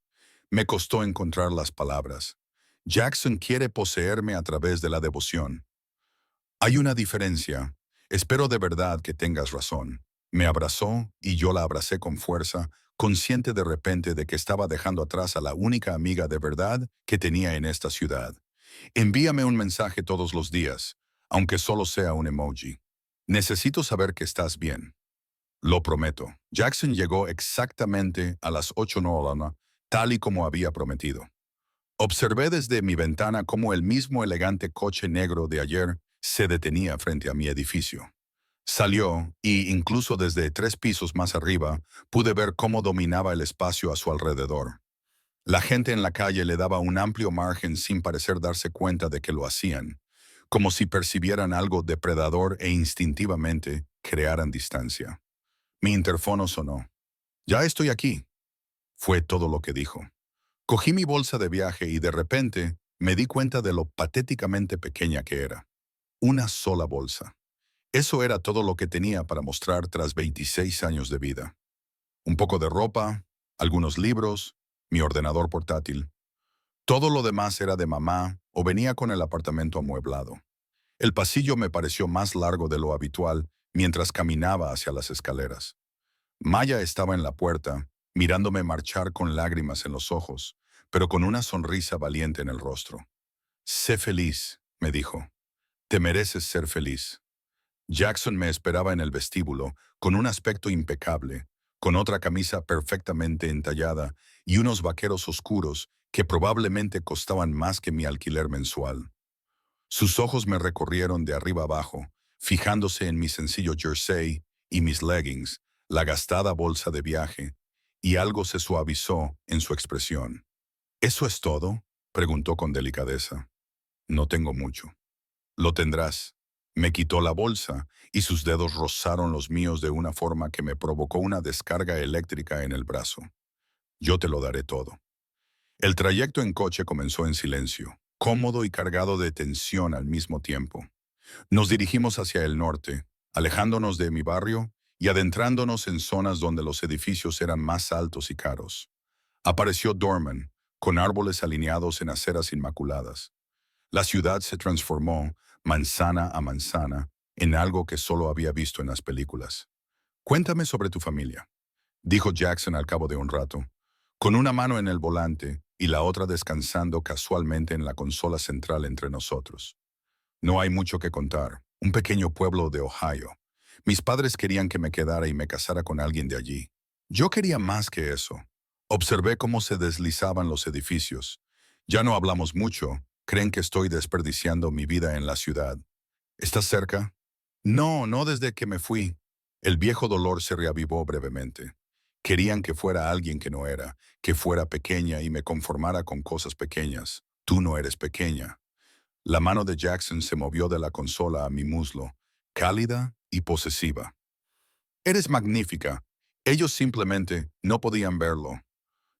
Me costó encontrar las palabras. Jackson quiere poseerme a través de la devoción. Hay una diferencia. Espero de verdad que tengas razón. Me abrazó y yo la abracé con fuerza, consciente de repente de que estaba dejando atrás a la única amiga de verdad que tenía en esta ciudad. Envíame un mensaje todos los días, aunque solo sea un emoji. Necesito saber que estás bien. Lo prometo. Jackson llegó exactamente a las 8:00, tal y como había prometido. Observé desde mi ventana cómo el mismo elegante coche negro de ayer se detenía frente a mi edificio. Salió y, incluso desde 3 pisos más arriba, pude ver cómo dominaba el espacio a su alrededor. La gente en la calle le daba un amplio margen sin parecer darse cuenta de que lo hacían, como si percibieran algo depredador e instintivamente crearan distancia. Mi interfono sonó. «Ya estoy aquí», fue todo lo que dijo. Cogí mi bolsa de viaje y de repente me di cuenta de lo patéticamente pequeña que era. Una sola bolsa. Eso era todo lo que tenía para mostrar tras 26 años de vida. Un poco de ropa, algunos libros, mi ordenador portátil. Todo lo demás era de mamá o venía con el apartamento amueblado. El pasillo me pareció más largo de lo habitual mientras caminaba hacia las escaleras. Maya estaba en la puerta, mirándome marchar con lágrimas en los ojos, pero con una sonrisa valiente en el rostro. «Sé feliz», me dijo. «Te mereces ser feliz». Jackson me esperaba en el vestíbulo, con un aspecto impecable, con otra camisa perfectamente entallada y unos vaqueros oscuros que probablemente costaban más que mi alquiler mensual. Sus ojos me recorrieron de arriba abajo, fijándose en mi sencillo jersey y mis leggings, la gastada bolsa de viaje, y algo se suavizó en su expresión. «¿Eso es todo?», preguntó con delicadeza. «No tengo mucho». «Lo tendrás». Me quitó la bolsa y sus dedos rozaron los míos de una forma que me provocó una descarga eléctrica en el brazo. «Yo te lo daré todo». El trayecto en coche comenzó en silencio, cómodo y cargado de tensión al mismo tiempo. Nos dirigimos hacia el norte, alejándonos de mi barrio y adentrándonos en zonas donde los edificios eran más altos y caros. Apareció Dorman, con árboles alineados en aceras inmaculadas. La ciudad se transformó, manzana a manzana, en algo que solo había visto en las películas. «Cuéntame sobre tu familia», dijo Jackson al cabo de un rato, con una mano en el volante y la otra descansando casualmente en la consola central entre nosotros. «No hay mucho que contar. un pequeño pueblo de Ohio. Mis padres querían que me quedara y me casara con alguien de allí. Yo quería más que eso. Observé cómo se deslizaban los edificios. Ya no hablamos mucho. Creen que estoy desperdiciando mi vida en la ciudad. ¿Estás cerca? No, no desde que me fui. El viejo dolor se reavivó brevemente. Querían que fuera alguien que no era, que fuera pequeña y me conformara con cosas pequeñas. Tú no eres pequeña. La mano de Jackson se movió de la consola a mi muslo, cálida y posesiva. Eres magnífica. Ellos simplemente no podían verlo.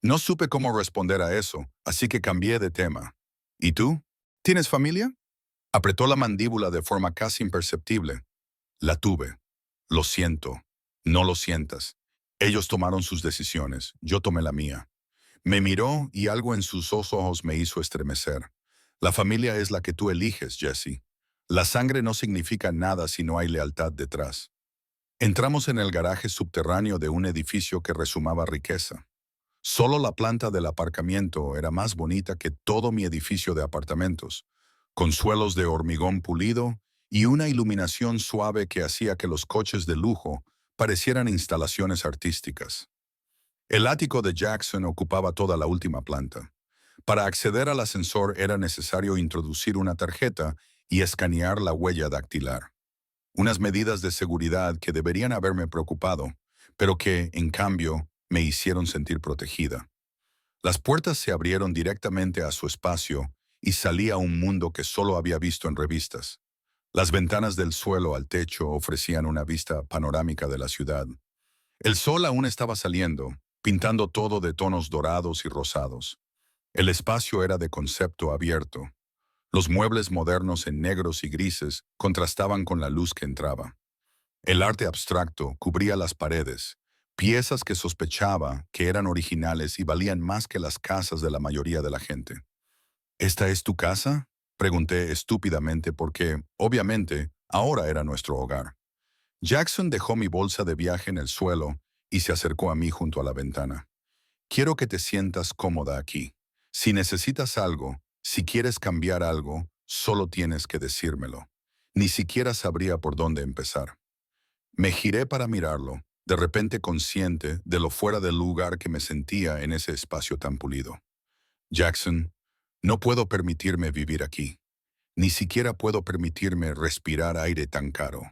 No supe cómo responder a eso, así que cambié de tema. ¿Y tú? ¿Tienes familia? Apretó la mandíbula de forma casi imperceptible. La tuve. Lo siento. No lo sientas. Ellos tomaron sus decisiones. Yo tomé la mía. Me miró y algo en sus ojos me hizo estremecer. La familia es la que tú eliges, Jesse. La sangre no significa nada si no hay lealtad detrás. Entramos en el garaje subterráneo de un edificio que resumaba riqueza. Solo la planta del aparcamiento era más bonita que todo mi edificio de apartamentos, con suelos de hormigón pulido y una iluminación suave que hacía que los coches de lujo parecieran instalaciones artísticas. El ático de Jackson ocupaba toda la última planta. Para acceder al ascensor era necesario introducir una tarjeta y escanear la huella dactilar. Unas medidas de seguridad que deberían haberme preocupado, pero que, en cambio, me hicieron sentir protegida. Las puertas se abrieron directamente a su espacio y salí a un mundo que solo había visto en revistas. Las ventanas del suelo al techo ofrecían una vista panorámica de la ciudad. El sol aún estaba saliendo, pintando todo de tonos dorados y rosados. El espacio era de concepto abierto. Los muebles modernos en negros y grises contrastaban con la luz que entraba. El arte abstracto cubría las paredes, piezas que sospechaba que eran originales y valían más que las casas de la mayoría de la gente. ¿Esta es tu casa? Pregunté estúpidamente porque, obviamente, ahora era nuestro hogar. Jackson dejó mi bolsa de viaje en el suelo y se acercó a mí junto a la ventana. Quiero que te sientas cómoda aquí. Si necesitas algo, si quieres cambiar algo, solo tienes que decírmelo. Ni siquiera sabría por dónde empezar. Me giré para mirarlo, de repente consciente de lo fuera del lugar que me sentía en ese espacio tan pulido. Jackson, no puedo permitirme vivir aquí. Ni siquiera puedo permitirme respirar aire tan caro.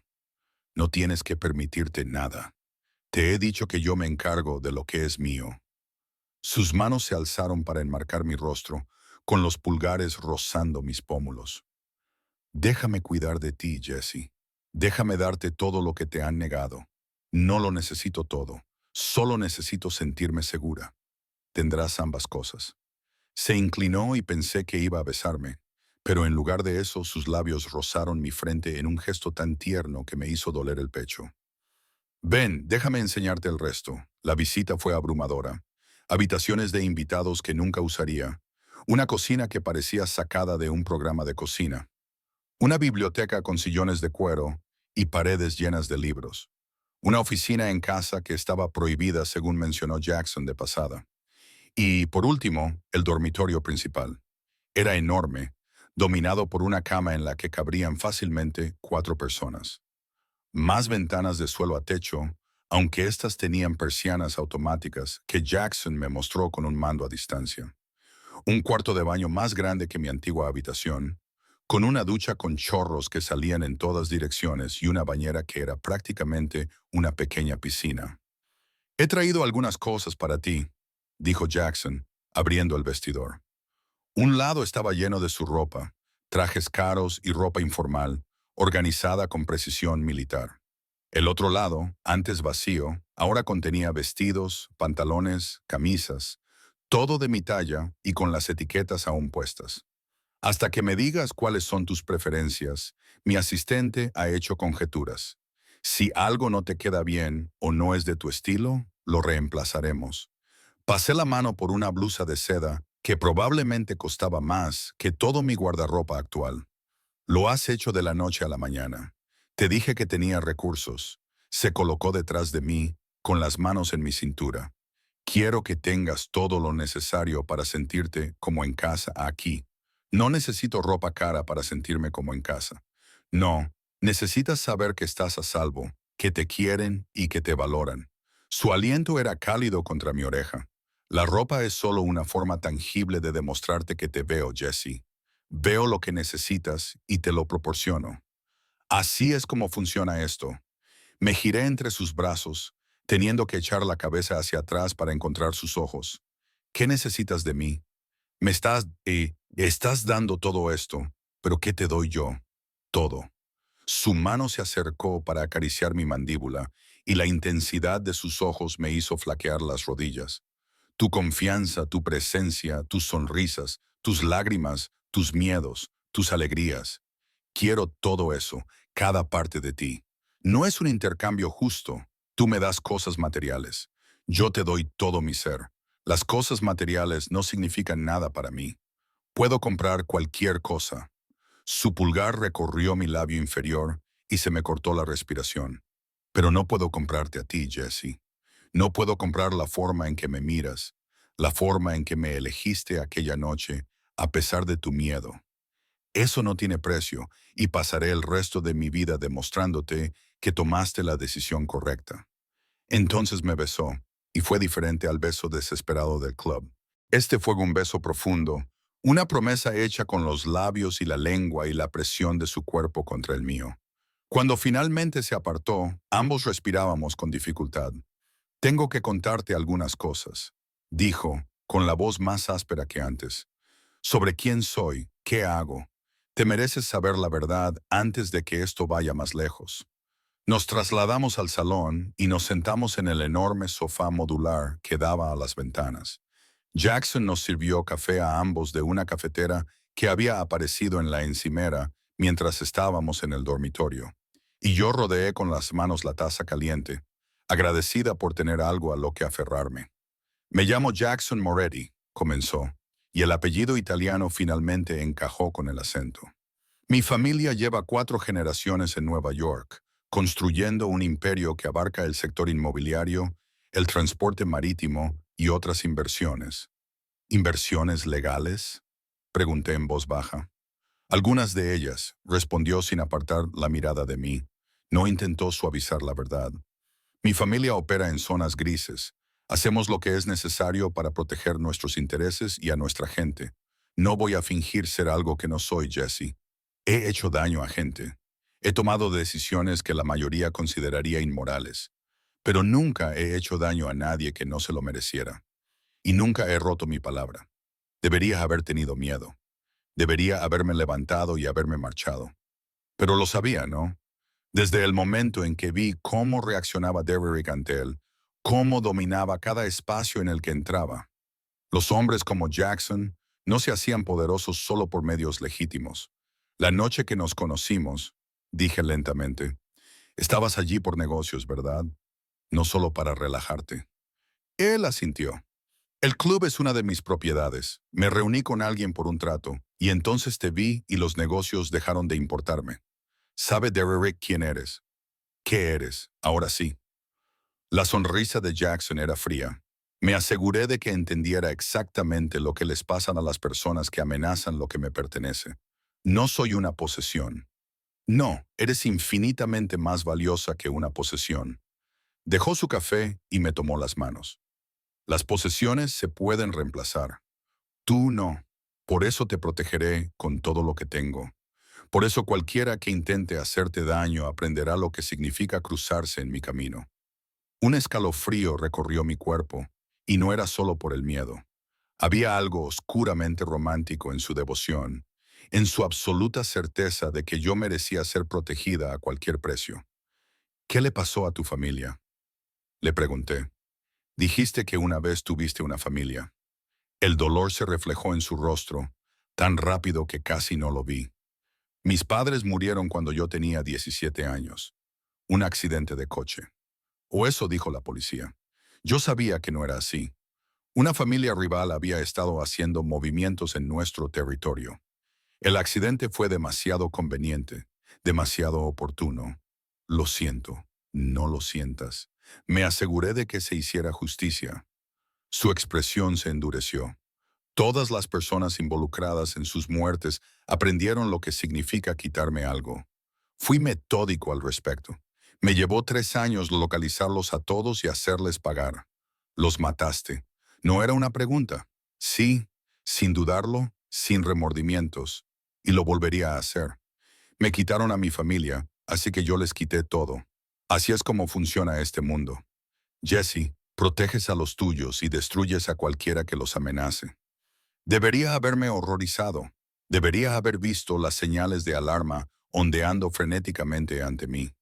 No tienes que permitirte nada. Te he dicho que yo me encargo de lo que es mío. Sus manos se alzaron para enmarcar mi rostro, con los pulgares rozando mis pómulos. Déjame cuidar de ti, Jessie. Déjame darte todo lo que te han negado. No lo necesito todo. Solo necesito sentirme segura. Tendrás ambas cosas. Se inclinó y pensé que iba a besarme, pero en lugar de eso sus labios rozaron mi frente en un gesto tan tierno que me hizo doler el pecho. Ven, déjame enseñarte el resto. La visita fue abrumadora. Habitaciones de invitados que nunca usaría. Una cocina que parecía sacada de un programa de cocina. Una biblioteca con sillones de cuero y paredes llenas de libros. Una oficina en casa que estaba prohibida según mencionó Jackson de pasada. Y, por último, el dormitorio principal. Era enorme, dominado por una cama en la que cabrían fácilmente 4 personas. Más ventanas de suelo a techo, aunque éstas tenían persianas automáticas que Jackson me mostró con un mando a distancia. Un cuarto de baño más grande que mi antigua habitación, con una ducha con chorros que salían en todas direcciones y una bañera que era prácticamente una pequeña piscina. He traído algunas cosas para ti, dijo Jackson, abriendo el vestidor. Un lado estaba lleno de su ropa, trajes caros y ropa informal, organizada con precisión militar. El otro lado, antes vacío, ahora contenía vestidos, pantalones, camisas, todo de mi talla y con las etiquetas aún puestas. Hasta que me digas cuáles son tus preferencias, mi asistente ha hecho conjeturas. Si algo no te queda bien o no es de tu estilo, lo reemplazaremos. Pasé la mano por una blusa de seda que probablemente costaba más que todo mi guardarropa actual. Lo has hecho de la noche a la mañana. Te dije que tenía recursos. Se colocó detrás de mí, con las manos en mi cintura. Quiero que tengas todo lo necesario para sentirte como en casa aquí. No necesito ropa cara para sentirme como en casa. No, Necesitas saber que estás a salvo, que te quieren y que te valoran. Su aliento era cálido contra mi oreja. La ropa es solo una forma tangible de demostrarte que te veo, Jesse. Veo lo que necesitas y te lo proporciono. Así es como funciona esto. Me giré entre sus brazos, teniendo que echar la cabeza hacia atrás para encontrar sus ojos. ¿Qué necesitas de mí? Estás dando todo esto, pero ¿qué te doy yo? Todo. Su mano se acercó para acariciar mi mandíbula y la intensidad de sus ojos me hizo flaquear las rodillas. Tu confianza, tu presencia, tus sonrisas, tus lágrimas, tus miedos, tus alegrías. Quiero todo eso, cada parte de ti. No es un intercambio justo. Tú me das cosas materiales. Yo te doy todo mi ser. Las cosas materiales no significan nada para mí. Puedo comprar cualquier cosa. Su pulgar recorrió mi labio inferior y se me cortó la respiración. Pero no puedo comprarte a ti, Jesse. No puedo comprar la forma en que me miras, la forma en que me elegiste aquella noche, a pesar de tu miedo. Eso no tiene precio y pasaré el resto de mi vida demostrándote que tomaste la decisión correcta. Entonces me besó, y fue diferente al beso desesperado del club. Este fue un beso profundo, una promesa hecha con los labios y la lengua y la presión de su cuerpo contra el mío. Cuando finalmente se apartó, ambos respirábamos con dificultad. Tengo que contarte algunas cosas, dijo, con la voz más áspera que antes. Sobre quién soy, qué hago. Te mereces saber la verdad antes de que esto vaya más lejos. Nos trasladamos al salón y nos sentamos en el enorme sofá modular que daba a las ventanas. Jackson nos sirvió café a ambos de una cafetera que había aparecido en la encimera mientras estábamos en el dormitorio. Y yo rodeé con las manos la taza caliente, agradecida por tener algo a lo que aferrarme. Me llamo Jackson Moretti, comenzó, y el apellido italiano finalmente encajó con el acento. Mi familia lleva 4 generaciones en Nueva York, construyendo un imperio que abarca el sector inmobiliario, el transporte marítimo y otras inversiones. ¿Inversiones legales? Pregunté en voz baja. Algunas de ellas, respondió sin apartar la mirada de mí. No intentó suavizar la verdad. Mi familia opera en zonas grises. Hacemos lo que es necesario para proteger nuestros intereses y a nuestra gente. No voy a fingir ser algo que no soy, Jesse. He hecho daño a gente. He tomado decisiones que la mayoría consideraría inmorales. Pero nunca he hecho daño a nadie que no se lo mereciera. Y nunca he roto mi palabra. Debería haber tenido miedo. Debería haberme levantado y haberme marchado. Pero lo sabía, ¿no? Desde el momento en que vi cómo reaccionaba Derrick ante él, cómo dominaba cada espacio en el que entraba. Los hombres como Jackson no se hacían poderosos solo por medios legítimos. La noche que nos conocimos, dije lentamente, estabas allí por negocios, ¿verdad? No solo para relajarte. Él asintió. El club es una de mis propiedades. Me reuní con alguien por un trato, y entonces te vi y los negocios dejaron de importarme. ¿Sabe Derrick quién eres? ¿Qué eres? Ahora sí. La sonrisa de Jackson era fría. Me aseguré de que entendiera exactamente lo que les pasa a las personas que amenazan lo que me pertenece. No soy una posesión. No, eres infinitamente más valiosa que una posesión. Dejó su café y me tomó las manos. Las posesiones se pueden reemplazar. Tú no. Por eso te protegeré con todo lo que tengo. Por eso cualquiera que intente hacerte daño aprenderá lo que significa cruzarse en mi camino. Un escalofrío recorrió mi cuerpo, y no era solo por el miedo. Había algo oscuramente romántico en su devoción, en su absoluta certeza de que yo merecía ser protegida a cualquier precio. ¿Qué le pasó a tu familia? Le pregunté. Dijiste que una vez tuviste una familia. El dolor se reflejó en su rostro, tan rápido que casi no lo vi. Mis padres murieron cuando yo tenía 17 años. Un accidente de coche. O eso dijo la policía. Yo sabía que no era así. Una familia rival había estado haciendo movimientos en nuestro territorio. El accidente fue demasiado conveniente, demasiado oportuno. Lo siento, no lo sientas. Me aseguré de que se hiciera justicia. Su expresión se endureció. Todas las personas involucradas en sus muertes aprendieron lo que significa quitarme algo. Fui metódico al respecto. Me llevó 3 años localizarlos a todos y hacerles pagar. Los mataste. No era una pregunta. Sí, sin dudarlo, sin remordimientos. Y lo volvería a hacer. Me quitaron a mi familia, así que yo les quité todo. Así es como funciona este mundo. Jesse, proteges a los tuyos y destruyes a cualquiera que los amenace. Debería haberme horrorizado. Debería haber visto las señales de alarma ondeando frenéticamente ante mí.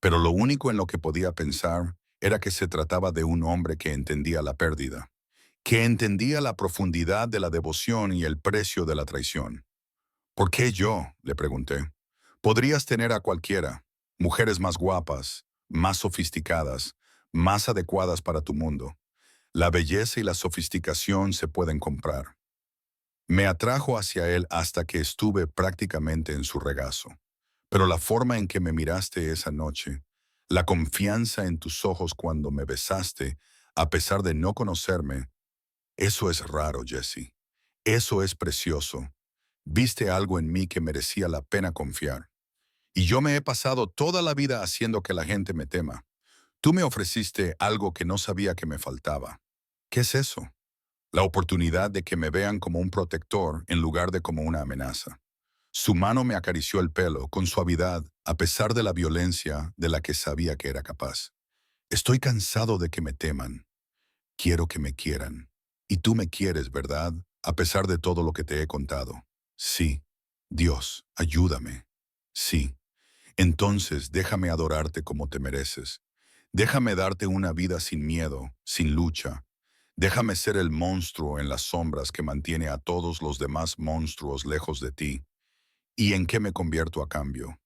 Pero lo único en lo que podía pensar era que se trataba de un hombre que entendía la pérdida, que entendía la profundidad de la devoción y el precio de la traición. ¿Por qué yo?, le pregunté. Podrías tener a cualquiera, mujeres más guapas, más sofisticadas, más adecuadas para tu mundo. La belleza y la sofisticación se pueden comprar. Me atrajo hacia él hasta que estuve prácticamente en su regazo. Pero la forma en que me miraste esa noche, la confianza en tus ojos cuando me besaste, a pesar de no conocerme, eso es raro, Jesse. Eso es precioso. Viste algo en mí que merecía la pena confiar. Y yo me he pasado toda la vida haciendo que la gente me tema. Tú me ofreciste algo que no sabía que me faltaba. ¿Qué es eso? La oportunidad de que me vean como un protector en lugar de como una amenaza. Su mano me acarició el pelo con suavidad a pesar de la violencia de la que sabía que era capaz. Estoy cansado de que me teman. Quiero que me quieran. Y tú me quieres, ¿verdad? A pesar de todo lo que te he contado. Sí. Dios, ayúdame. Sí. Entonces déjame adorarte como te mereces. Déjame darte una vida sin miedo, sin lucha. Déjame ser el monstruo en las sombras que mantiene a todos los demás monstruos lejos de ti. ¿Y en qué me convierto a cambio?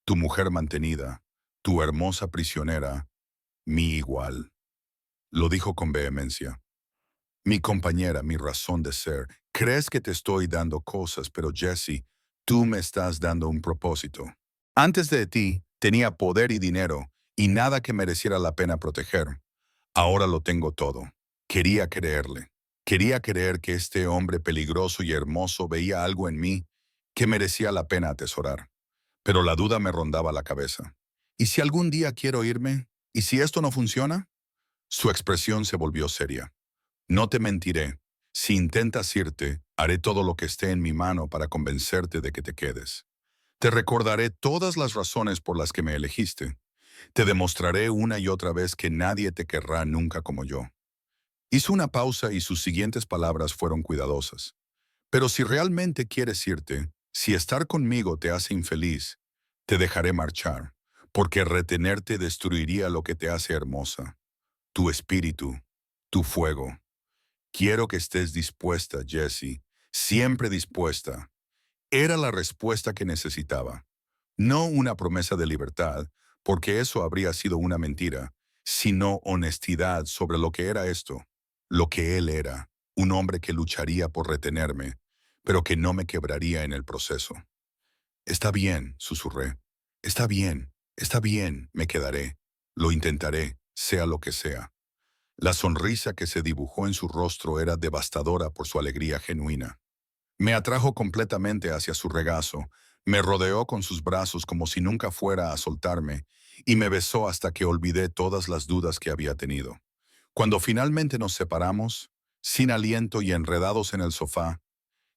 Tu mujer mantenida, tu hermosa prisionera, mi igual. Lo dijo con vehemencia. Mi compañera, mi razón de ser. Crees que te estoy dando cosas, pero Jesse, tú me estás dando un propósito. Antes de ti, tenía poder y dinero, y nada que mereciera la pena proteger. Ahora lo tengo todo. Quería creerle. Quería creer que este hombre peligroso y hermoso veía algo en mí que merecía la pena atesorar. Pero la duda me rondaba la cabeza. ¿Y si algún día quiero irme? ¿Y si esto no funciona? Su expresión se volvió seria. No te mentiré. Si intentas irte, haré todo lo que esté en mi mano para convencerte de que te quedes. Te recordaré todas las razones por las que me elegiste. Te demostraré una y otra vez que nadie te querrá nunca como yo. Hizo una pausa y sus siguientes palabras fueron cuidadosas. Pero si realmente quieres irte, si estar conmigo te hace infeliz, te dejaré marchar, porque retenerte destruiría lo que te hace hermosa. Tu espíritu, tu fuego. Quiero que estés dispuesta, Jessie, siempre dispuesta. Era la respuesta que necesitaba. No una promesa de libertad, porque eso habría sido una mentira, sino honestidad sobre lo que era esto, lo que él era, un hombre que lucharía por retenerme, pero que no me quebraría en el proceso. Está bien, susurré. Está bien, me quedaré. Lo intentaré, sea lo que sea. La sonrisa que se dibujó en su rostro era devastadora por su alegría genuina. Me atrajo completamente hacia su regazo, me rodeó con sus brazos como si nunca fuera a soltarme, y me besó hasta que olvidé todas las dudas que había tenido. Cuando finalmente nos separamos, sin aliento y enredados en el sofá,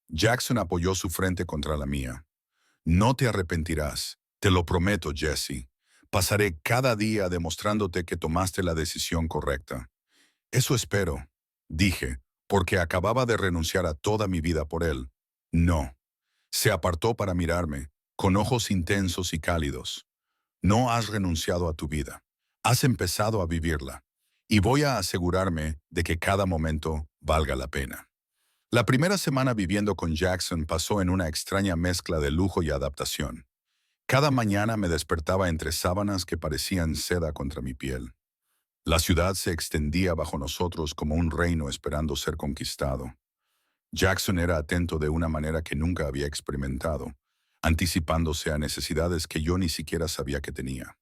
Jackson apoyó su frente contra la mía. No te arrepentirás, te lo prometo, Jesse. Pasaré cada día demostrándote que tomaste la decisión correcta. Eso espero, dije, porque acababa de renunciar a toda mi vida por él. No. Se apartó para mirarme, con ojos intensos y cálidos. No has renunciado a tu vida. Has empezado a vivirla. Y voy a asegurarme de que cada momento valga la pena. La primera semana viviendo con Jackson pasó en una extraña mezcla de lujo y adaptación. Cada mañana me despertaba entre sábanas que parecían seda contra mi piel. La ciudad se extendía bajo nosotros como un reino esperando ser conquistado. Jackson era atento de una manera que nunca había experimentado, anticipándose a necesidades que yo ni siquiera sabía que tenía.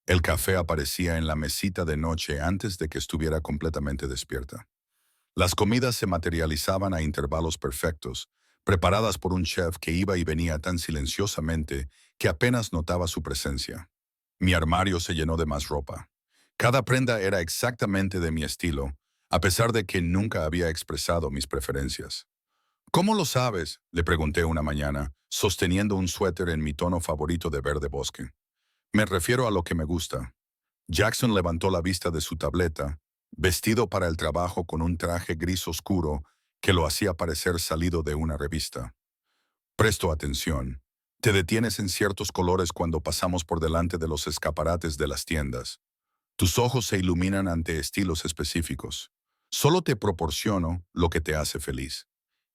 El café aparecía en la mesita de noche antes de que estuviera completamente despierta. Las comidas se materializaban a intervalos perfectos, preparadas por un chef que iba y venía tan silenciosamente que apenas notaba su presencia. Mi armario se llenó de más ropa. Cada prenda era exactamente de mi estilo, a pesar de que nunca había expresado mis preferencias. ¿Cómo lo sabes?, le pregunté una mañana, sosteniendo un suéter en mi tono favorito de verde bosque. Me refiero a lo que me gusta. Jackson levantó la vista de su tableta, vestido para el trabajo con un traje gris oscuro que lo hacía parecer salido de una revista. Presto atención. Te detienes en ciertos colores cuando pasamos por delante de los escaparates de las tiendas. Tus ojos se iluminan ante estilos específicos. Solo te proporciono lo que te hace feliz.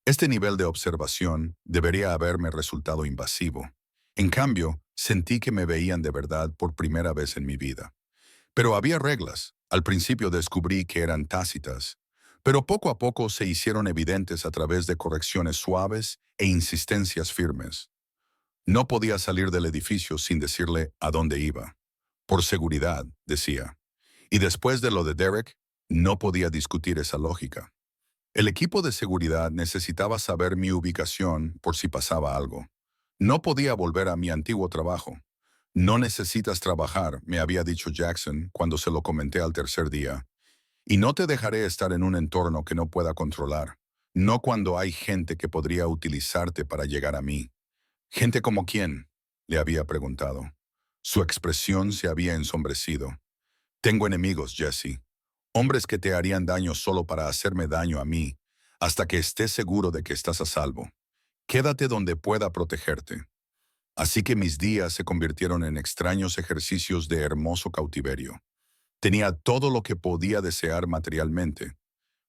Este nivel de observación debería haberme resultado invasivo. En cambio, sentí que me veían de verdad por primera vez en mi vida. Pero había reglas. Al principio descubrí que eran tácitas, pero poco a poco se hicieron evidentes a través de correcciones suaves e insistencias firmes. No podía salir del edificio sin decirle a dónde iba. Por seguridad, decía. Y después de lo de Derek, no podía discutir esa lógica. El equipo de seguridad necesitaba saber mi ubicación por si pasaba algo. No podía volver a mi antiguo trabajo. No necesitas trabajar, me había dicho Jackson cuando se lo comenté al tercer día. Y no te dejaré estar en un entorno que no pueda controlar. No cuando hay gente que podría utilizarte para llegar a mí. ¿Gente como quién?, le había preguntado. Su expresión se había ensombrecido. Tengo enemigos, Jesse. Hombres que te harían daño solo para hacerme daño a mí, hasta que estés seguro de que estás a salvo. Quédate donde pueda protegerte. Así que mis días se convirtieron en extraños ejercicios de hermoso cautiverio. Tenía todo lo que podía desear materialmente,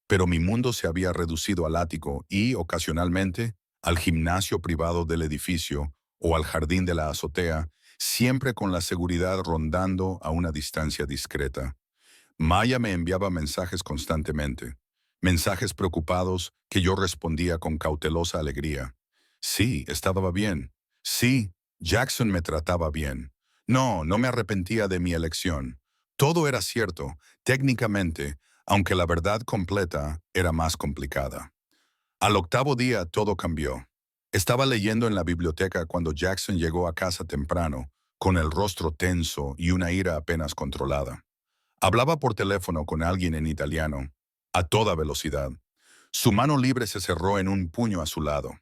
pero mi mundo se había reducido al ático y, ocasionalmente, al gimnasio privado del edificio o al jardín de la azotea, siempre con la seguridad rondando a una distancia discreta. Maya me enviaba mensajes constantemente, mensajes preocupados que yo respondía con cautelosa alegría. Sí, estaba bien. Sí, Jackson me trataba bien. No, no me arrepentía de mi elección. Todo era cierto, técnicamente, aunque la verdad completa era más complicada. Al octavo día todo cambió. Estaba leyendo en la biblioteca cuando Jackson llegó a casa temprano, con el rostro tenso y una ira apenas controlada. Hablaba por teléfono con alguien en italiano, a toda velocidad. Su mano libre se cerró en un puño a su lado.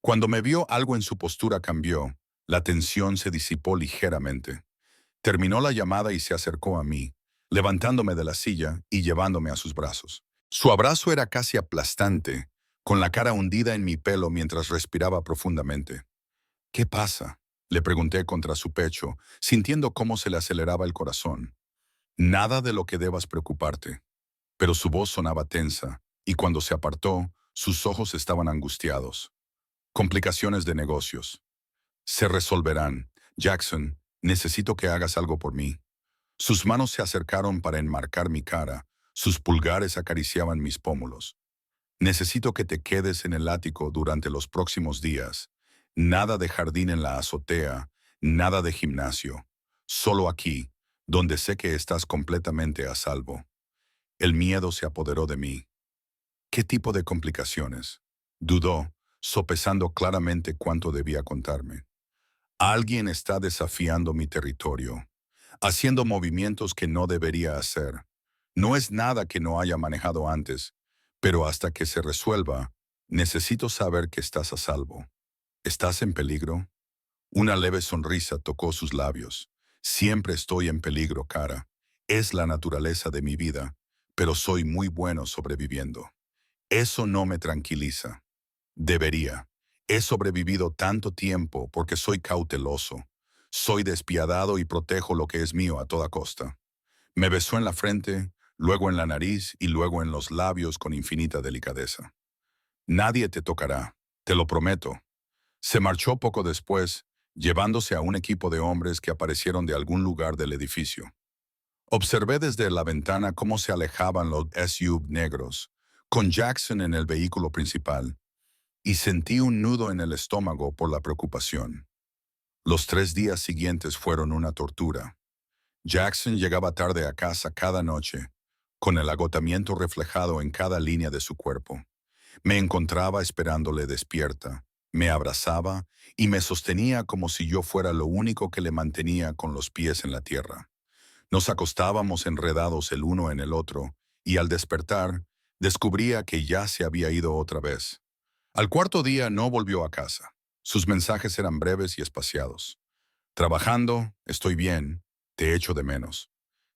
Cuando me vio, algo en su postura cambió. La tensión se disipó ligeramente. Terminó la llamada y se acercó a mí, levantándome de la silla y llevándome a sus brazos. Su abrazo era casi aplastante, con la cara hundida en mi pelo mientras respiraba profundamente. ¿Qué pasa?, le pregunté contra su pecho, sintiendo cómo se le aceleraba el corazón. Nada de lo que debas preocuparte. Pero su voz sonaba tensa, y cuando se apartó, sus ojos estaban angustiados. Complicaciones de negocios. Se resolverán. Jackson, necesito que hagas algo por mí. Sus manos se acercaron para enmarcar mi cara, sus pulgares acariciaban mis pómulos. Necesito que te quedes en el ático durante los próximos días. Nada de jardín en la azotea, nada de gimnasio. Solo aquí, donde sé que estás completamente a salvo. El miedo se apoderó de mí. ¿Qué tipo de complicaciones? Dudó, sopesando claramente cuánto debía contarme. Alguien está desafiando mi territorio, haciendo movimientos que no debería hacer. No es nada que no haya manejado antes, pero hasta que se resuelva, necesito saber que estás a salvo. ¿Estás en peligro? Una leve sonrisa tocó sus labios. Siempre estoy en peligro, cara. Es la naturaleza de mi vida, pero soy muy bueno sobreviviendo. Eso no me tranquiliza. Debería. He sobrevivido tanto tiempo porque soy cauteloso. Soy despiadado y protejo lo que es mío a toda costa. Me besó en la frente, luego en la nariz y luego en los labios con infinita delicadeza. Nadie te tocará, te lo prometo. Se marchó poco después, llevándose a un equipo de hombres que aparecieron de algún lugar del edificio. Observé desde la ventana cómo se alejaban los SUV negros, con Jackson en el vehículo principal, y sentí un nudo en el estómago por la preocupación. Los 3 días siguientes fueron una tortura. Jackson llegaba tarde a casa cada noche, con el agotamiento reflejado en cada línea de su cuerpo. Me encontraba esperándole despierta, Me abrazaba y me sostenía como si yo fuera lo único que le mantenía con los pies en la tierra. Nos acostábamos enredados el uno en el otro, y al despertar, descubría que ya se había ido otra vez. Al cuarto día no volvió a casa. Sus mensajes eran breves y espaciados. Trabajando, estoy bien, te echo de menos.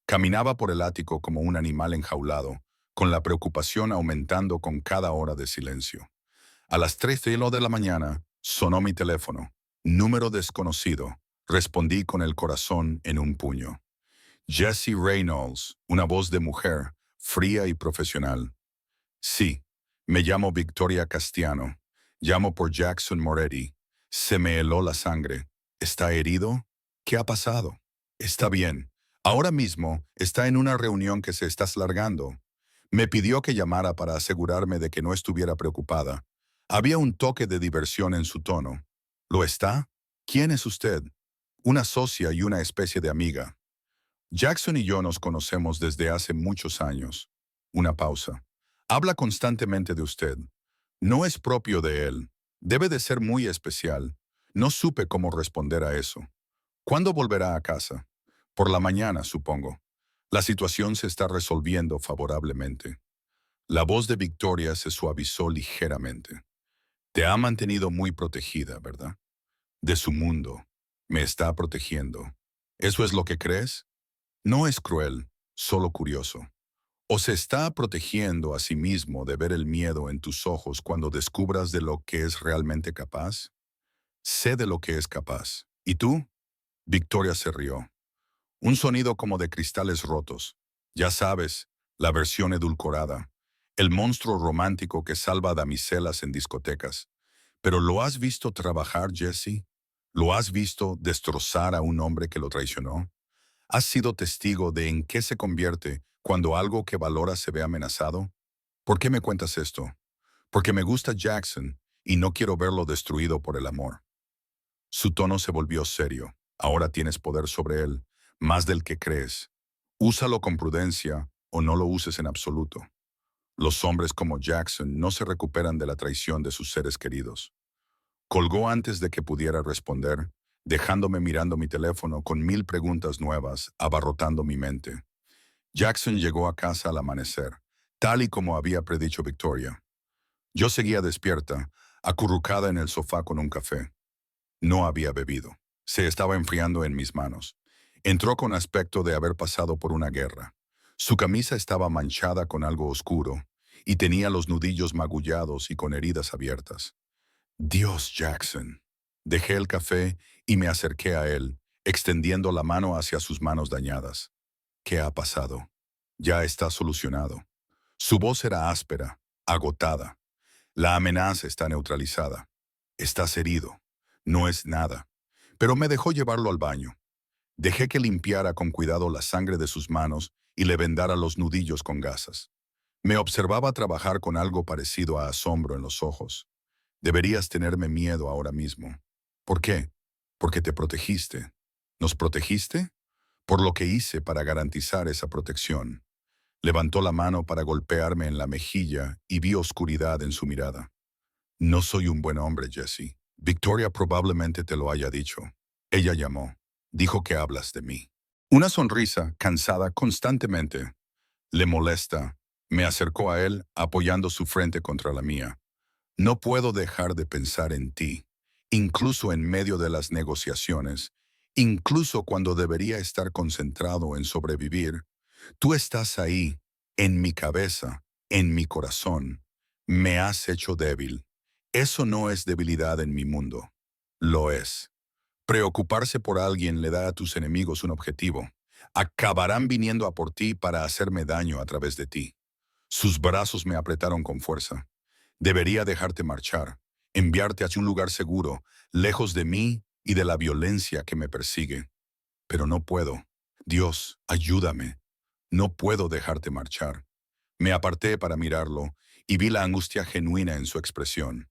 Caminaba por el ático como un animal enjaulado, con la preocupación aumentando con cada hora de silencio. A las 3 de la mañana sonó mi teléfono. Número desconocido. Respondí con el corazón en un puño. Jesse Reynolds, una voz de mujer, fría y profesional. Sí, me llamo Victoria Castiano. Llamo por Jackson Moretti. Se me heló la sangre. ¿Está herido? ¿Qué ha pasado? Está bien. Ahora mismo está en una reunión que se está alargando. Me pidió que llamara para asegurarme de que no estuviera preocupada. Había un toque de diversión en su tono. ¿Lo está? ¿Quién es usted? Una socia y una especie de amiga. Jackson y yo nos conocemos desde hace muchos años. Una pausa. Habla constantemente de usted. No es propio de él. Debe de ser muy especial. No supe cómo responder a eso. ¿Cuándo volverá a casa? Por la mañana, supongo. La situación se está resolviendo favorablemente. La voz de Victoria se suavizó ligeramente. Te ha mantenido muy protegida, ¿verdad? De su mundo. Me está protegiendo. ¿Eso es lo que crees? No es cruel, solo curioso. ¿O se está protegiendo a sí mismo de ver el miedo en tus ojos cuando descubras de lo que es realmente capaz? Sé de lo que es capaz. ¿Y tú? Victoria se rió. Un sonido como de cristales rotos. Ya sabes, la versión edulcorada. El monstruo romántico que salva a damiselas en discotecas. ¿Pero lo has visto trabajar, Jesse? ¿Lo has visto destrozar a un hombre que lo traicionó? ¿Has sido testigo de en qué se convierte cuando algo que valora se ve amenazado? ¿Por qué me cuentas esto? Porque me gusta Jackson y no quiero verlo destruido por el amor. Su tono se volvió serio. Ahora tienes poder sobre él, más del que crees. Úsalo con prudencia o no lo uses en absoluto. Los hombres como Jackson no se recuperan de la traición de sus seres queridos. Colgó antes de que pudiera responder, dejándome mirando mi teléfono con 1000 preguntas nuevas abarrotando mi mente. Jackson llegó a casa al amanecer, tal y como había predicho Victoria. Yo seguía despierta, acurrucada en el sofá con un café. No había bebido. Se estaba enfriando en mis manos. Entró con aspecto de haber pasado por una guerra. Su camisa estaba manchada con algo oscuro y tenía los nudillos magullados y con heridas abiertas. Dios, Jackson. Dejé el café y me acerqué a él, extendiendo la mano hacia sus manos dañadas. ¿Qué ha pasado? Ya está solucionado. Su voz era áspera, agotada. La amenaza está neutralizada. Estás herido. No es nada. Pero me dejó llevarlo al baño. Dejé que limpiara con cuidado la sangre de sus manos y le vendara los nudillos con gasas. Me observaba trabajar con algo parecido a asombro en los ojos. Deberías tenerme miedo ahora mismo. ¿Por qué? Porque te protegiste. ¿Nos protegiste? Por lo que hice para garantizar esa protección. Levantó la mano para golpearme en la mejilla y vi oscuridad en su mirada. No soy un buen hombre, Jesse. Victoria probablemente te lo haya dicho. Ella llamó. Dijo que hablas de mí. Una sonrisa, cansada constantemente. Le molesta. Me acercó a él, apoyando su frente contra la mía. No puedo dejar de pensar en ti, incluso en medio de las negociaciones, incluso cuando debería estar concentrado en sobrevivir. Tú estás ahí, en mi cabeza, en mi corazón. Me has hecho débil. Eso no es debilidad en mi mundo. Lo es. Preocuparse por alguien le da a tus enemigos un objetivo. Acabarán viniendo a por ti para hacerme daño a través de ti. Sus brazos me apretaron con fuerza. Debería dejarte marchar, enviarte hacia un lugar seguro, lejos de mí y de la violencia que me persigue. Pero no puedo. Dios, ayúdame. No puedo dejarte marchar. Me aparté para mirarlo y vi la angustia genuina en su expresión.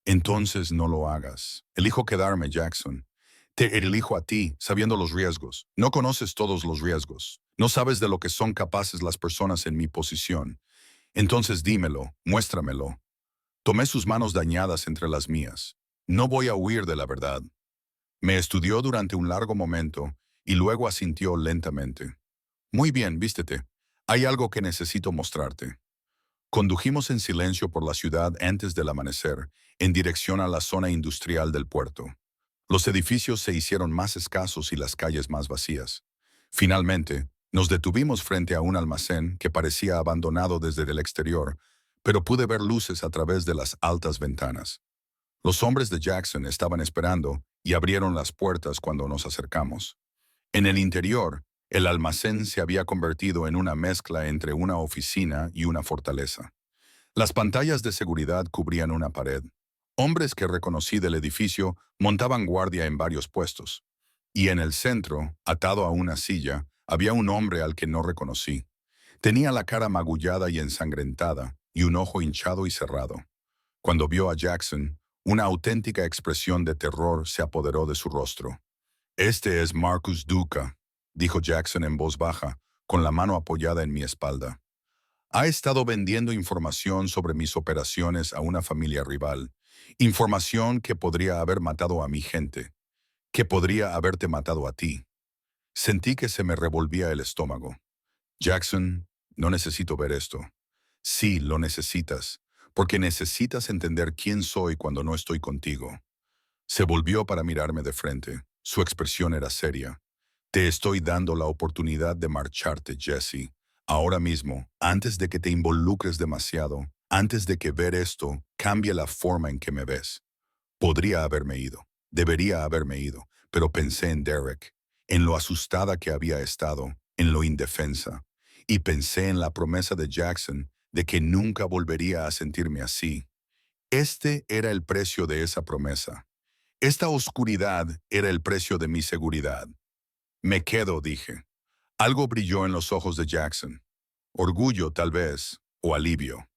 Entonces no lo hagas. Elijo quedarme, Jackson. Te elijo a ti, sabiendo los riesgos. No conoces todos los riesgos. No sabes de lo que son capaces las personas en mi posición. Entonces dímelo, muéstramelo. Tomé sus manos dañadas entre las mías. No voy a huir de la verdad. Me estudió durante un largo momento y luego asintió lentamente. Muy bien, vístete. Hay algo que necesito mostrarte. Condujimos en silencio por la ciudad antes del amanecer, en dirección a la zona industrial del puerto. Los edificios se hicieron más escasos y las calles más vacías. Finalmente, nos detuvimos frente a un almacén que parecía abandonado desde el exterior, pero pude ver luces a través de las altas ventanas. Los hombres de Jackson estaban esperando y abrieron las puertas cuando nos acercamos. En el interior, el almacén se había convertido en una mezcla entre una oficina y una fortaleza. Las pantallas de seguridad cubrían una pared. Hombres que reconocí del edificio montaban guardia en varios puestos. Y en el centro, atado a una silla, había un hombre al que no reconocí. Tenía la cara magullada y ensangrentada y un ojo hinchado y cerrado. Cuando vio a Jackson, una auténtica expresión de terror se apoderó de su rostro. Este es Marcus Duca, dijo Jackson en voz baja, con la mano apoyada en mi espalda. Ha estado vendiendo información sobre mis operaciones a una familia rival. Información que podría haber matado a mi gente, que podría haberte matado a ti. Sentí que se me revolvía el estómago. Jackson, no necesito ver esto. Sí, lo necesitas, porque necesitas entender quién soy cuando no estoy contigo. Se volvió para mirarme de frente. Su expresión era seria. Te estoy dando la oportunidad de marcharte, Jesse. Ahora mismo, antes de que te involucres demasiado, antes de que ver esto cambie la forma en que me ves. Podría haberme ido, debería haberme ido, pero pensé en Derek, en lo asustada que había estado, en lo indefensa, y pensé en la promesa de Jackson de que nunca volvería a sentirme así. Este era el precio de esa promesa. Esta oscuridad era el precio de mi seguridad. Me quedo, dije. Algo brilló en los ojos de Jackson. Orgullo, tal vez, o alivio.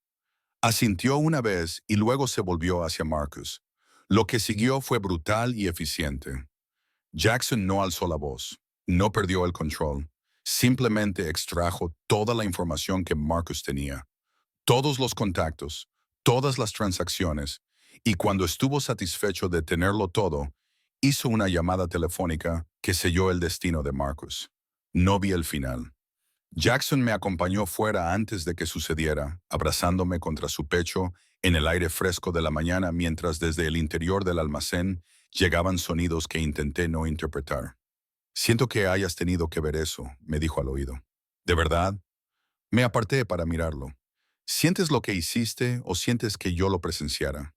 Asintió una vez y luego se volvió hacia Marcus. Lo que siguió fue brutal y eficiente. Jackson no alzó la voz, no perdió el control. Simplemente extrajo toda la información que Marcus tenía, todos los contactos, todas las transacciones, y cuando estuvo satisfecho de tenerlo todo, hizo una llamada telefónica que selló el destino de Marcus. No vi el final. Jackson me acompañó fuera antes de que sucediera, abrazándome contra su pecho en el aire fresco de la mañana mientras desde el interior del almacén llegaban sonidos que intenté no interpretar. Siento que hayas tenido que ver eso, me dijo al oído. ¿De verdad? Me aparté para mirarlo. ¿Sientes lo que hiciste o sientes que yo lo presenciara?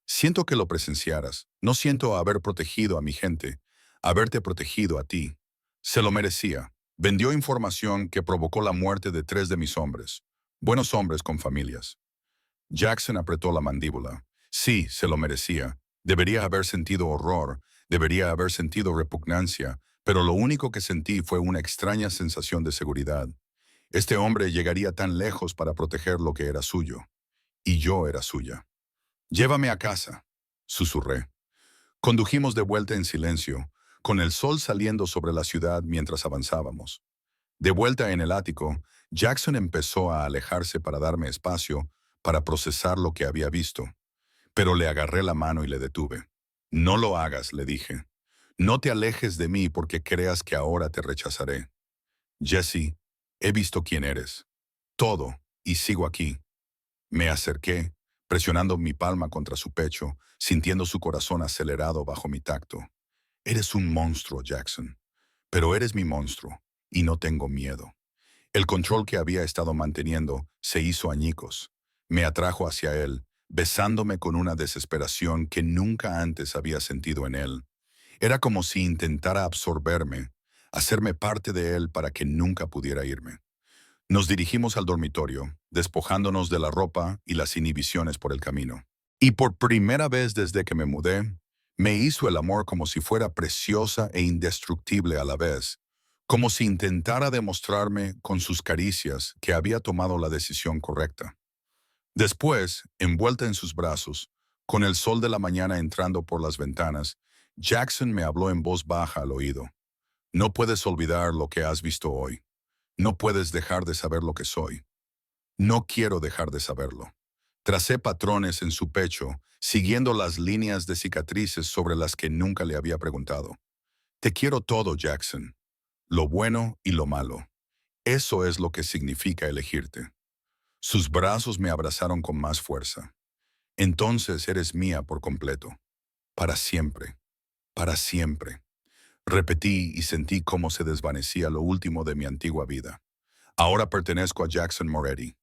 Siento que lo presenciaras. No siento haber protegido a mi gente, haberte protegido a ti. Se lo merecía. Vendió información que provocó la muerte de 3 de mis hombres. Buenos hombres con familias. Jackson apretó la mandíbula. Sí, se lo merecía. Debería haber sentido horror, debería haber sentido repugnancia, pero lo único que sentí fue una extraña sensación de seguridad. Este hombre llegaría tan lejos para proteger lo que era suyo. Y yo era suya. Llévame a casa, susurré. Condujimos de vuelta en silencio, con el sol saliendo sobre la ciudad mientras avanzábamos. De vuelta en el ático, Jackson empezó a alejarse para darme espacio para procesar lo que había visto, pero le agarré la mano y le detuve. No lo hagas, le dije. No te alejes de mí porque creas que ahora te rechazaré. Jesse, he visto quién eres. Todo, y sigo aquí. Me acerqué, presionando mi palma contra su pecho, sintiendo su corazón acelerado bajo mi tacto. Eres un monstruo, Jackson. Pero eres mi monstruo, y no tengo miedo. El control que había estado manteniendo se hizo añicos. Me atrajo hacia él, besándome con una desesperación que nunca antes había sentido en él. Era como si intentara absorberme, hacerme parte de él para que nunca pudiera irme. Nos dirigimos al dormitorio, despojándonos de la ropa y las inhibiciones por el camino. Y por primera vez desde que me mudé, me hizo el amor como si fuera preciosa e indestructible a la vez, como si intentara demostrarme con sus caricias que había tomado la decisión correcta. Después, envuelta en sus brazos, con el sol de la mañana entrando por las ventanas, Jackson me habló en voz baja al oído. No puedes olvidar lo que has visto hoy. No puedes dejar de saber lo que soy. No quiero dejar de saberlo. Tracé patrones en su pecho, siguiendo las líneas de cicatrices sobre las que nunca le había preguntado. Te quiero todo, Jackson, lo bueno y lo malo. Eso es lo que significa elegirte. Sus brazos me abrazaron con más fuerza. Entonces eres mía por completo. Para siempre. Para siempre. Repetí y sentí cómo se desvanecía lo último de mi antigua vida. Ahora pertenezco a Jackson Moretti,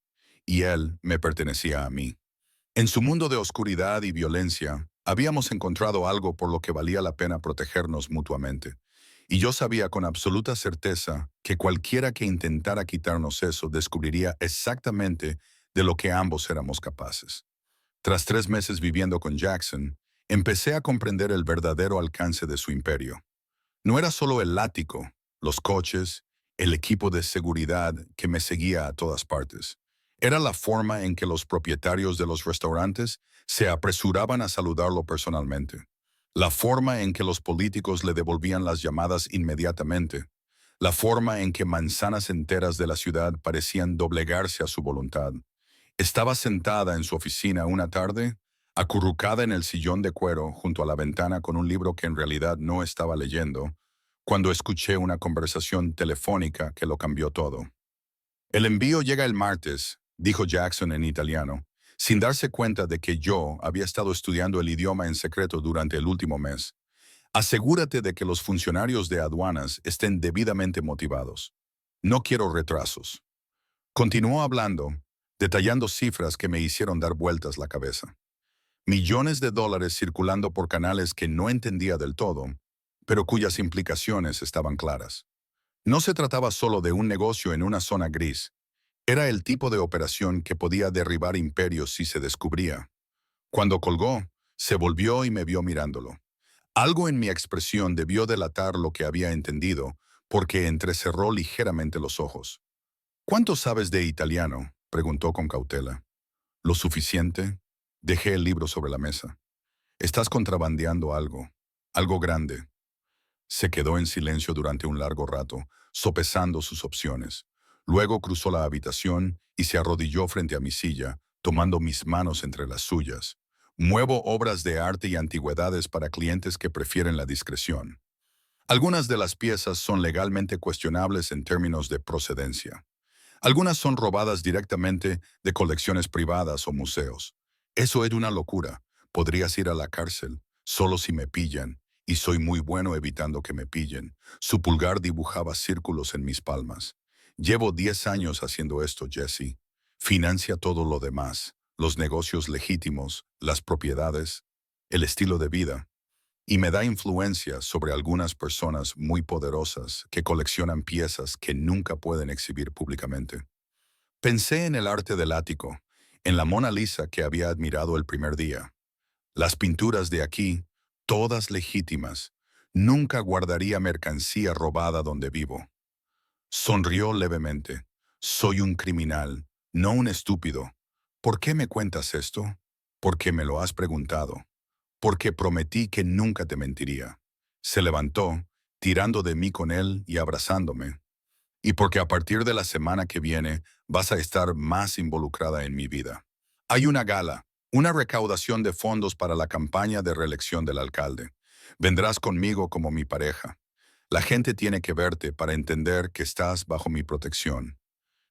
y él me pertenecía a mí. En su mundo de oscuridad y violencia, habíamos encontrado algo por lo que valía la pena protegernos mutuamente. Y yo sabía con absoluta certeza que cualquiera que intentara quitarnos eso descubriría exactamente de lo que ambos éramos capaces. Tras 3 meses viviendo con Jackson, empecé a comprender el verdadero alcance de su imperio. No era solo el látigo, los coches, el equipo de seguridad que me seguía a todas partes. Era la forma en que los propietarios de los restaurantes se apresuraban a saludarlo personalmente. La forma en que los políticos le devolvían las llamadas inmediatamente. La forma en que manzanas enteras de la ciudad parecían doblegarse a su voluntad. Estaba sentada en su oficina una tarde, acurrucada en el sillón de cuero junto a la ventana con un libro que en realidad no estaba leyendo, cuando escuché una conversación telefónica que lo cambió todo. El envío llega el martes, dijo Jackson en italiano, sin darse cuenta de que yo había estado estudiando el idioma en secreto durante el último mes. Asegúrate de que los funcionarios de aduanas estén debidamente motivados. No quiero retrasos. Continuó hablando, detallando cifras que me hicieron dar vueltas la cabeza. Millones de dólares circulando por canales que no entendía del todo, pero cuyas implicaciones estaban claras. No se trataba solo de un negocio en una zona gris. Era el tipo de operación que podía derribar imperios si se descubría. Cuando colgó, se volvió y me vio mirándolo. Algo en mi expresión debió delatar lo que había entendido, porque entrecerró ligeramente los ojos. ¿Cuánto sabes de italiano?, preguntó con cautela. ¿Lo suficiente? Dejé el libro sobre la mesa. Estás contrabandeando algo, algo grande. Se quedó en silencio durante un largo rato, sopesando sus opciones. Luego cruzó la habitación y se arrodilló frente a mi silla, tomando mis manos entre las suyas. Muevo obras de arte y antigüedades para clientes que prefieren la discreción. Algunas de las piezas son legalmente cuestionables en términos de procedencia. Algunas son robadas directamente de colecciones privadas o museos. Eso es una locura. Podrías ir a la cárcel, solo si me pillan, y soy muy bueno evitando que me pillen. Su pulgar dibujaba círculos en mis palmas. Llevo 10 años haciendo esto, Jesse. Financia todo lo demás, los negocios legítimos, las propiedades, el estilo de vida. Y me da influencia sobre algunas personas muy poderosas que coleccionan piezas que nunca pueden exhibir públicamente. Pensé en el arte del ático, en la Mona Lisa que había admirado el primer día. Las pinturas de aquí, todas legítimas, nunca guardaría mercancía robada donde vivo. Sonrió levemente. Soy un criminal, no un estúpido. ¿Por qué me cuentas esto? Porque me lo has preguntado. Porque prometí que nunca te mentiría. Se levantó, tirando de mí con él y abrazándome. Y porque a partir de la semana que viene vas a estar más involucrada en mi vida. Hay una gala, una recaudación de fondos para la campaña de reelección del alcalde. Vendrás conmigo como mi pareja. La gente tiene que verte para entender que estás bajo mi protección.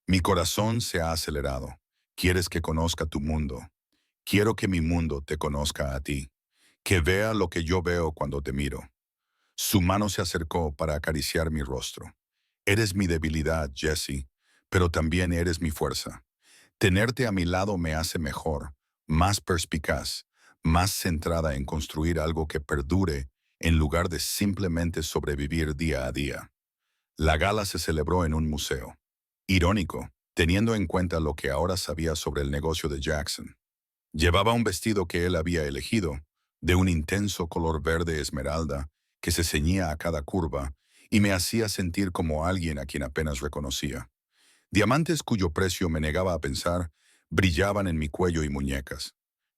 Mi corazón se ha acelerado. Quieres que conozca tu mundo. Quiero que mi mundo te conozca a ti. Que vea lo que yo veo cuando te miro. Su mano se acercó para acariciar mi rostro. Eres mi debilidad, Jesse, pero también eres mi fuerza. Tenerte a mi lado me hace mejor, más perspicaz, más centrada en construir algo que perdure en lugar de simplemente sobrevivir día a día. La gala se celebró en un museo. Irónico, teniendo en cuenta lo que ahora sabía sobre el negocio de Jackson. Llevaba un vestido que él había elegido, de un intenso color verde esmeralda que se ceñía a cada curva y me hacía sentir como alguien a quien apenas reconocía. Diamantes cuyo precio me negaba a pensar brillaban en mi cuello y muñecas.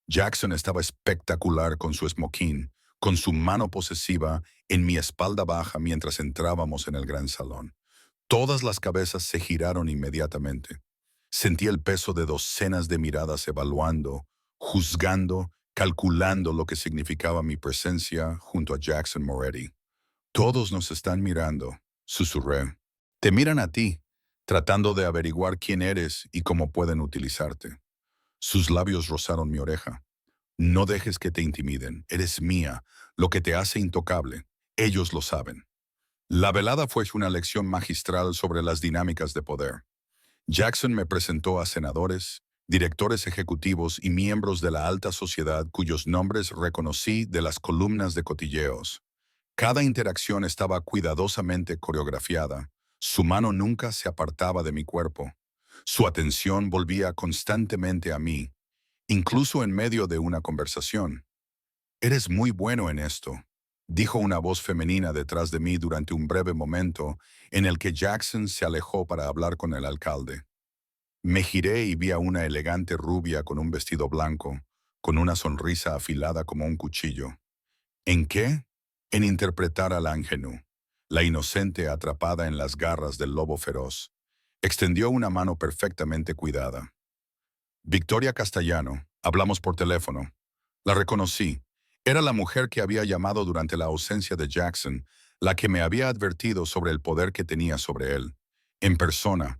Jackson estaba espectacular con su smoking, con su mano posesiva en mi espalda baja mientras entrábamos en el gran salón. Todas las cabezas se giraron inmediatamente. Sentí el peso de docenas de miradas evaluando, juzgando, calculando lo que significaba mi presencia junto a Jackson Moretti. Todos nos están mirando, susurré. Te miran a ti, tratando de averiguar quién eres y cómo pueden utilizarte. Sus labios rozaron mi oreja. No dejes que te intimiden, eres mía, lo que te hace intocable. Ellos lo saben. La velada fue una lección magistral sobre las dinámicas de poder. Jackson me presentó a senadores, directores ejecutivos y miembros de la alta sociedad cuyos nombres reconocí de las columnas de cotilleos. Cada interacción estaba cuidadosamente coreografiada. Su mano nunca se apartaba de mi cuerpo. Su atención volvía constantemente a mí, incluso en medio de una conversación. Eres muy bueno en esto, dijo una voz femenina detrás de mí durante un breve momento en el que Jackson se alejó para hablar con el alcalde. Me giré y vi a una elegante rubia con un vestido blanco, con una sonrisa afilada como un cuchillo. ¿En qué? En interpretar a la ingenua, la inocente atrapada en las garras del lobo feroz. Extendió una mano perfectamente cuidada. Victoria Castellano, hablamos por teléfono. La reconocí. Era la mujer que había llamado durante la ausencia de Jackson, la que me había advertido sobre el poder que tenía sobre él. En persona.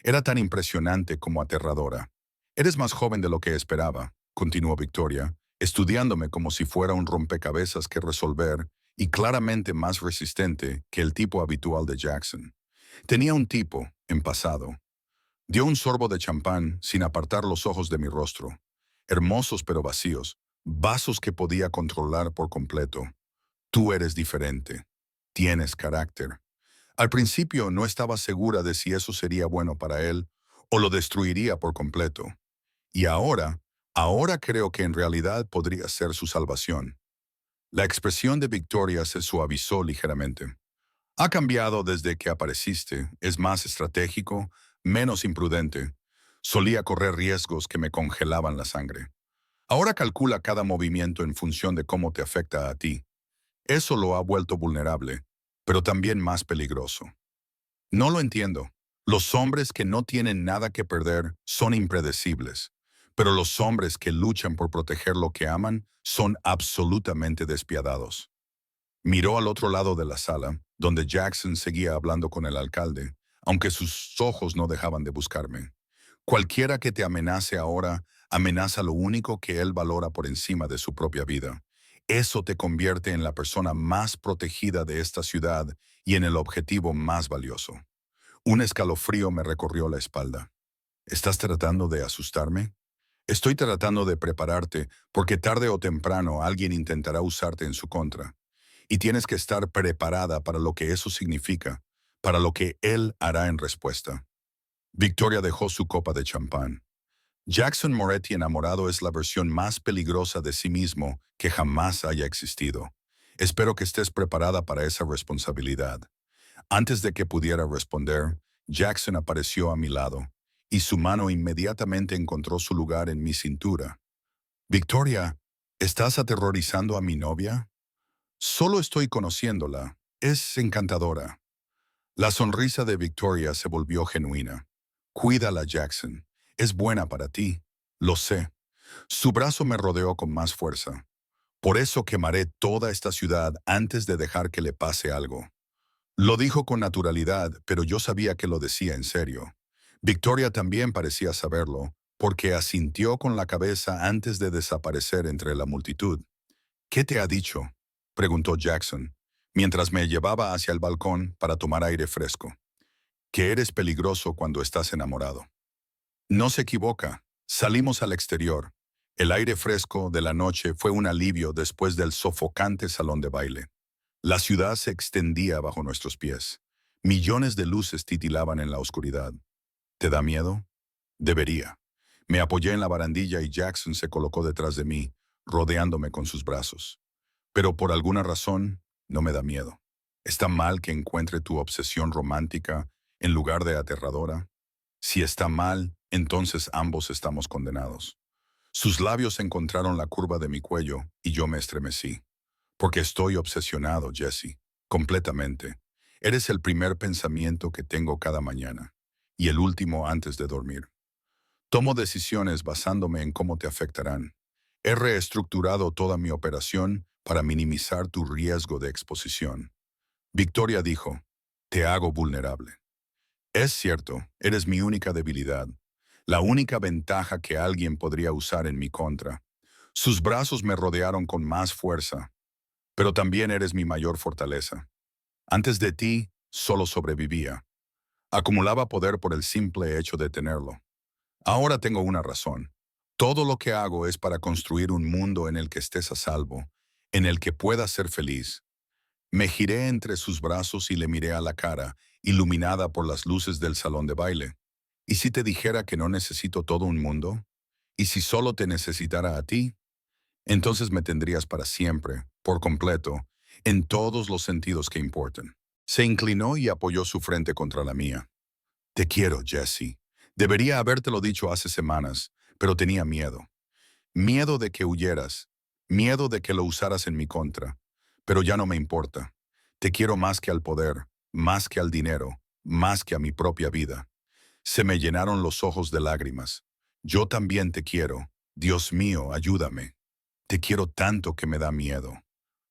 Era tan impresionante como aterradora. Eres más joven de lo que esperaba, continuó Victoria, estudiándome como si fuera un rompecabezas que resolver y claramente más resistente que el tipo habitual de Jackson. Tenía un tipo, en pasado. Dio un sorbo de champán sin apartar los ojos de mi rostro. Hermosos pero vacíos, vasos que podía controlar por completo. Tú eres diferente. Tienes carácter. Al principio no estaba segura de si eso sería bueno para él o lo destruiría por completo. Y ahora creo que en realidad podría ser su salvación. La expresión de Victoria se suavizó ligeramente. Ha cambiado desde que apareciste, es más estratégico, menos imprudente. Solía correr riesgos que me congelaban la sangre. Ahora calcula cada movimiento en función de cómo te afecta a ti. Eso lo ha vuelto vulnerable, pero también más peligroso. No lo entiendo. Los hombres que no tienen nada que perder son impredecibles, pero los hombres que luchan por proteger lo que aman son absolutamente despiadados. Miró al otro lado de la sala, donde Jackson seguía hablando con el alcalde, aunque sus ojos no dejaban de buscarme. Cualquiera que te amenace ahora, amenaza lo único que él valora por encima de su propia vida. Eso te convierte en la persona más protegida de esta ciudad y en el objetivo más valioso. Un escalofrío me recorrió la espalda. ¿Estás tratando de asustarme? Estoy tratando de prepararte porque tarde o temprano alguien intentará usarte en su contra. Y tienes que estar preparada para lo que eso significa, para lo que él hará en respuesta. Victoria dejó su copa de champán. Jackson Moretti enamorado es la versión más peligrosa de sí mismo que jamás haya existido. Espero que estés preparada para esa responsabilidad. Antes de que pudiera responder, Jackson apareció a mi lado, y su mano inmediatamente encontró su lugar en mi cintura. Victoria, ¿estás aterrorizando a mi novia? Solo estoy conociéndola. Es encantadora. La sonrisa de Victoria se volvió genuina. Cuídala, Jackson. Es buena para ti. Lo sé. Su brazo me rodeó con más fuerza. Por eso quemaré toda esta ciudad antes de dejar que le pase algo. Lo dijo con naturalidad, pero yo sabía que lo decía en serio. Victoria también parecía saberlo, porque asintió con la cabeza antes de desaparecer entre la multitud. ¿Qué te ha dicho?, preguntó Jackson, mientras me llevaba hacia el balcón para tomar aire fresco. Que eres peligroso cuando estás enamorado. No se equivoca. Salimos al exterior. El aire fresco de la noche fue un alivio después del sofocante salón de baile. La ciudad se extendía bajo nuestros pies. Millones de luces titilaban en la oscuridad. ¿Te da miedo? Debería. Me apoyé en la barandilla y Jackson se colocó detrás de mí, rodeándome con sus brazos. Pero por alguna razón, no me da miedo. ¿Está mal que encuentre tu obsesión romántica en lugar de aterradora? Si está mal, entonces ambos estamos condenados. Sus labios encontraron la curva de mi cuello y yo me estremecí. Porque estoy obsesionado, Jesse, completamente. Eres el primer pensamiento que tengo cada mañana y el último antes de dormir. Tomo decisiones basándome en cómo te afectarán. He reestructurado toda mi operación para minimizar tu riesgo de exposición. Victoria dijo, te hago vulnerable. Es cierto, eres mi única debilidad, la única ventaja que alguien podría usar en mi contra. Sus brazos me rodearon con más fuerza, pero también eres mi mayor fortaleza. Antes de ti, solo sobrevivía. Acumulaba poder por el simple hecho de tenerlo. Ahora tengo una razón. Todo lo que hago es para construir un mundo en el que estés a salvo, en el que puedas ser feliz. Me giré entre sus brazos y le miré a la cara, iluminada por las luces del salón de baile. ¿Y si te dijera que no necesito todo un mundo? ¿Y si solo te necesitara a ti? Entonces me tendrías para siempre, por completo, en todos los sentidos que importan. Se inclinó y apoyó su frente contra la mía. Te quiero, Jesse. Debería habértelo dicho hace semanas, pero tenía miedo. Miedo de que huyeras, miedo de que lo usaras en mi contra. Pero ya no me importa. Te quiero más que al poder, más que al dinero, más que a mi propia vida. Se me llenaron los ojos de lágrimas. Yo también te quiero. Dios mío, ayúdame. Te quiero tanto que me da miedo.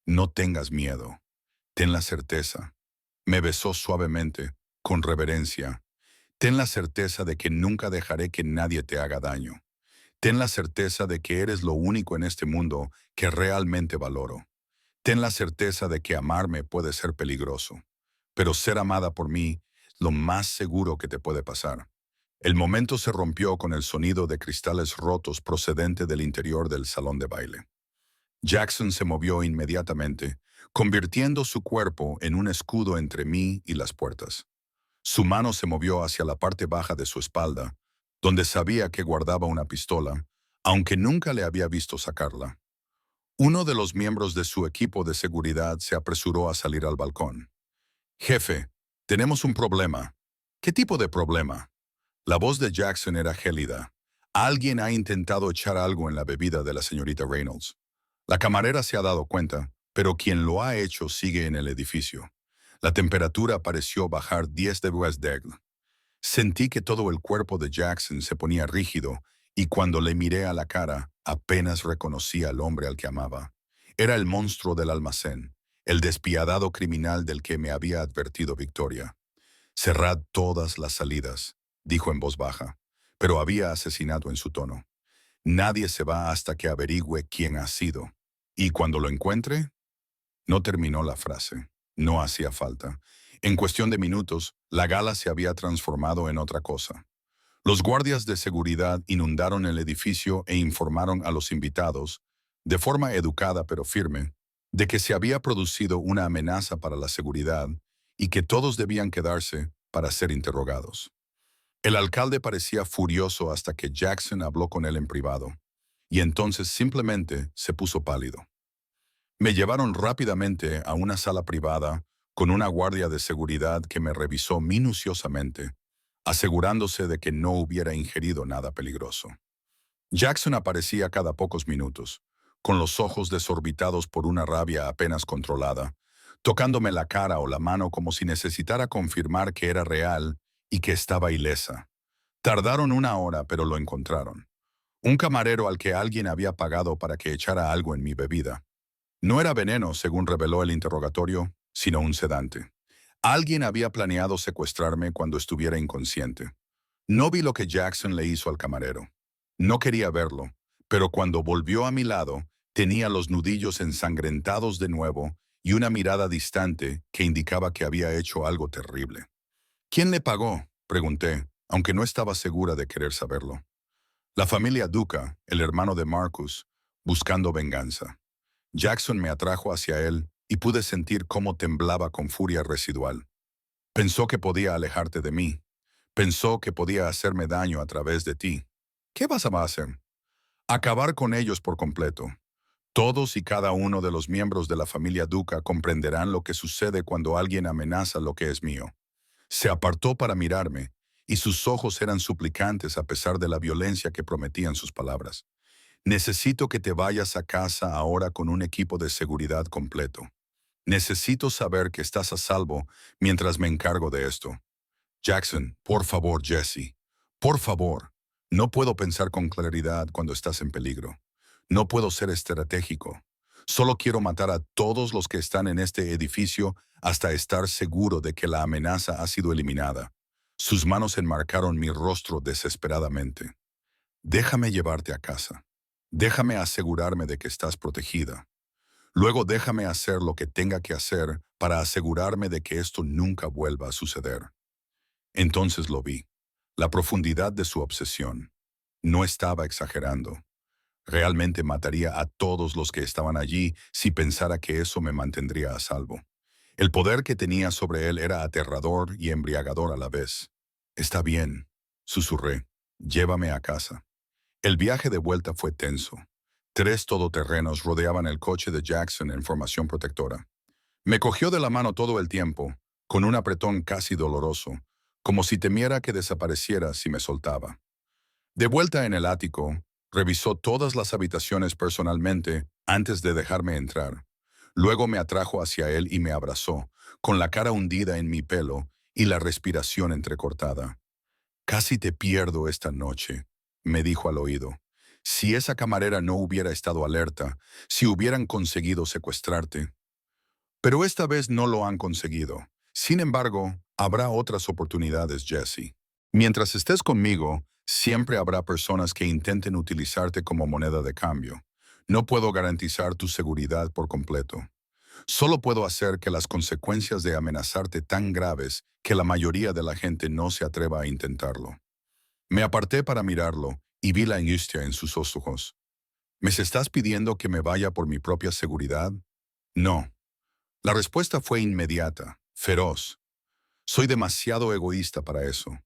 No tengas miedo. Ten la certeza. Me besó suavemente, con reverencia. Ten la certeza de que nunca dejaré que nadie te haga daño. Ten la certeza de que eres lo único en este mundo que realmente valoro. Ten la certeza de que amarme puede ser peligroso, pero ser amada por mí es lo más seguro que te puede pasar. El momento se rompió con el sonido de cristales rotos procedente del interior del salón de baile. Jackson se movió inmediatamente, convirtiendo su cuerpo en un escudo entre mí y las puertas. Su mano se movió hacia la parte baja de su espalda, donde sabía que guardaba una pistola, aunque nunca le había visto sacarla. Uno de los miembros de su equipo de seguridad se apresuró a salir al balcón. Jefe, tenemos un problema. ¿Qué tipo de problema? La voz de Jackson era gélida. Alguien ha intentado echar algo en la bebida de la señorita Reynolds. La camarera se ha dado cuenta, pero quien lo ha hecho sigue en el edificio. La temperatura pareció bajar 10 degrees Celsius. Sentí que todo el cuerpo de Jackson se ponía rígido y cuando le miré a la cara, apenas reconocí al hombre al que amaba. Era el monstruo del almacén, el despiadado criminal del que me había advertido Victoria. Cerrad todas las salidas, dijo en voz baja, pero había asesinato en su tono. Nadie se va hasta que averigüe quién ha sido. ¿Y cuando lo encuentre? No terminó la frase. No hacía falta. En cuestión de minutos, la gala se había transformado en otra cosa. Los guardias de seguridad inundaron el edificio e informaron a los invitados, de forma educada pero firme, de que se había producido una amenaza para la seguridad y que todos debían quedarse para ser interrogados. El alcalde parecía furioso hasta que Jackson habló con él en privado, y entonces simplemente se puso pálido. Me llevaron rápidamente a una sala privada con una guardia de seguridad que me revisó minuciosamente, asegurándose de que no hubiera ingerido nada peligroso. Jackson aparecía cada pocos minutos, con los ojos desorbitados por una rabia apenas controlada, tocándome la cara o la mano como si necesitara confirmar que era real y que estaba ilesa. Tardaron una hora, pero lo encontraron. Un camarero al que alguien había pagado para que echara algo en mi bebida. No era veneno, según reveló el interrogatorio, sino un sedante. Alguien había planeado secuestrarme cuando estuviera inconsciente. No vi lo que Jackson le hizo al camarero. No quería verlo, pero cuando volvió a mi lado, tenía los nudillos ensangrentados de nuevo y una mirada distante que indicaba que había hecho algo terrible. ¿Quién le pagó?, pregunté, aunque no estaba segura de querer saberlo. La familia Duca, el hermano de Marcus, buscando venganza. Jackson me atrajo hacia él y pude sentir cómo temblaba con furia residual. Pensó que podía alejarte de mí. Pensó que podía hacerme daño a través de ti. ¿Qué vas a hacer? Acabar con ellos por completo. Todos y cada uno de los miembros de la familia Duca comprenderán lo que sucede cuando alguien amenaza lo que es mío. Se apartó para mirarme, y sus ojos eran suplicantes a pesar de la violencia que prometían sus palabras. Necesito que te vayas a casa ahora con un equipo de seguridad completo. Necesito saber que estás a salvo mientras me encargo de esto. Jackson, por favor, Jesse. Por favor. No puedo pensar con claridad cuando estás en peligro. No puedo ser estratégico. Solo quiero matar a todos los que están en este edificio hasta estar seguro de que la amenaza ha sido eliminada. Sus manos enmarcaron mi rostro desesperadamente. Déjame llevarte a casa. Déjame asegurarme de que estás protegida. Luego déjame hacer lo que tenga que hacer para asegurarme de que esto nunca vuelva a suceder. Entonces lo vi. La profundidad de su obsesión. No estaba exagerando. Realmente mataría a todos los que estaban allí si pensara que eso me mantendría a salvo. El poder que tenía sobre él era aterrador y embriagador a la vez. Está bien, susurré. Llévame a casa. El viaje de vuelta fue tenso. 3 todoterrenos rodeaban el coche de Jackson en formación protectora. Me cogió de la mano todo el tiempo, con un apretón casi doloroso, como si temiera que desapareciera si me soltaba. De vuelta en el ático, revisó todas las habitaciones personalmente antes de dejarme entrar. Luego me atrajo hacia él y me abrazó, con la cara hundida en mi pelo y la respiración entrecortada. «Casi te pierdo esta noche», me dijo al oído. «Si esa camarera no hubiera estado alerta, si hubieran conseguido secuestrarte». Pero esta vez no lo han conseguido. Sin embargo, habrá otras oportunidades, Jesse. Mientras estés conmigo, siempre habrá personas que intenten utilizarte como moneda de cambio. No puedo garantizar tu seguridad por completo. Solo puedo hacer que las consecuencias de amenazarte tan graves que la mayoría de la gente no se atreva a intentarlo. Me aparté para mirarlo y vi la angustia en sus ojos. ¿Me estás pidiendo que me vaya por mi propia seguridad? No. La respuesta fue inmediata, feroz. Soy demasiado egoísta para eso.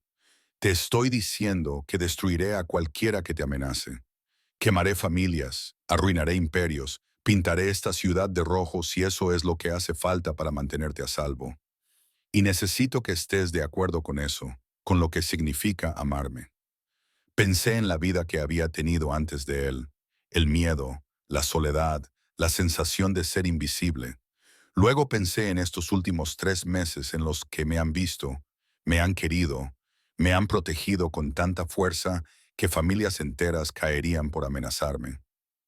Te estoy diciendo que destruiré a cualquiera que te amenace. Quemaré familias, arruinaré imperios, pintaré esta ciudad de rojo si eso es lo que hace falta para mantenerte a salvo. Y necesito que estés de acuerdo con eso, con lo que significa amarme. Pensé en la vida que había tenido antes de él, el miedo, la soledad, la sensación de ser invisible. Luego pensé en estos últimos 3 meses en los que me han visto, me han querido, me han protegido con tanta fuerza que familias enteras caerían por amenazarme.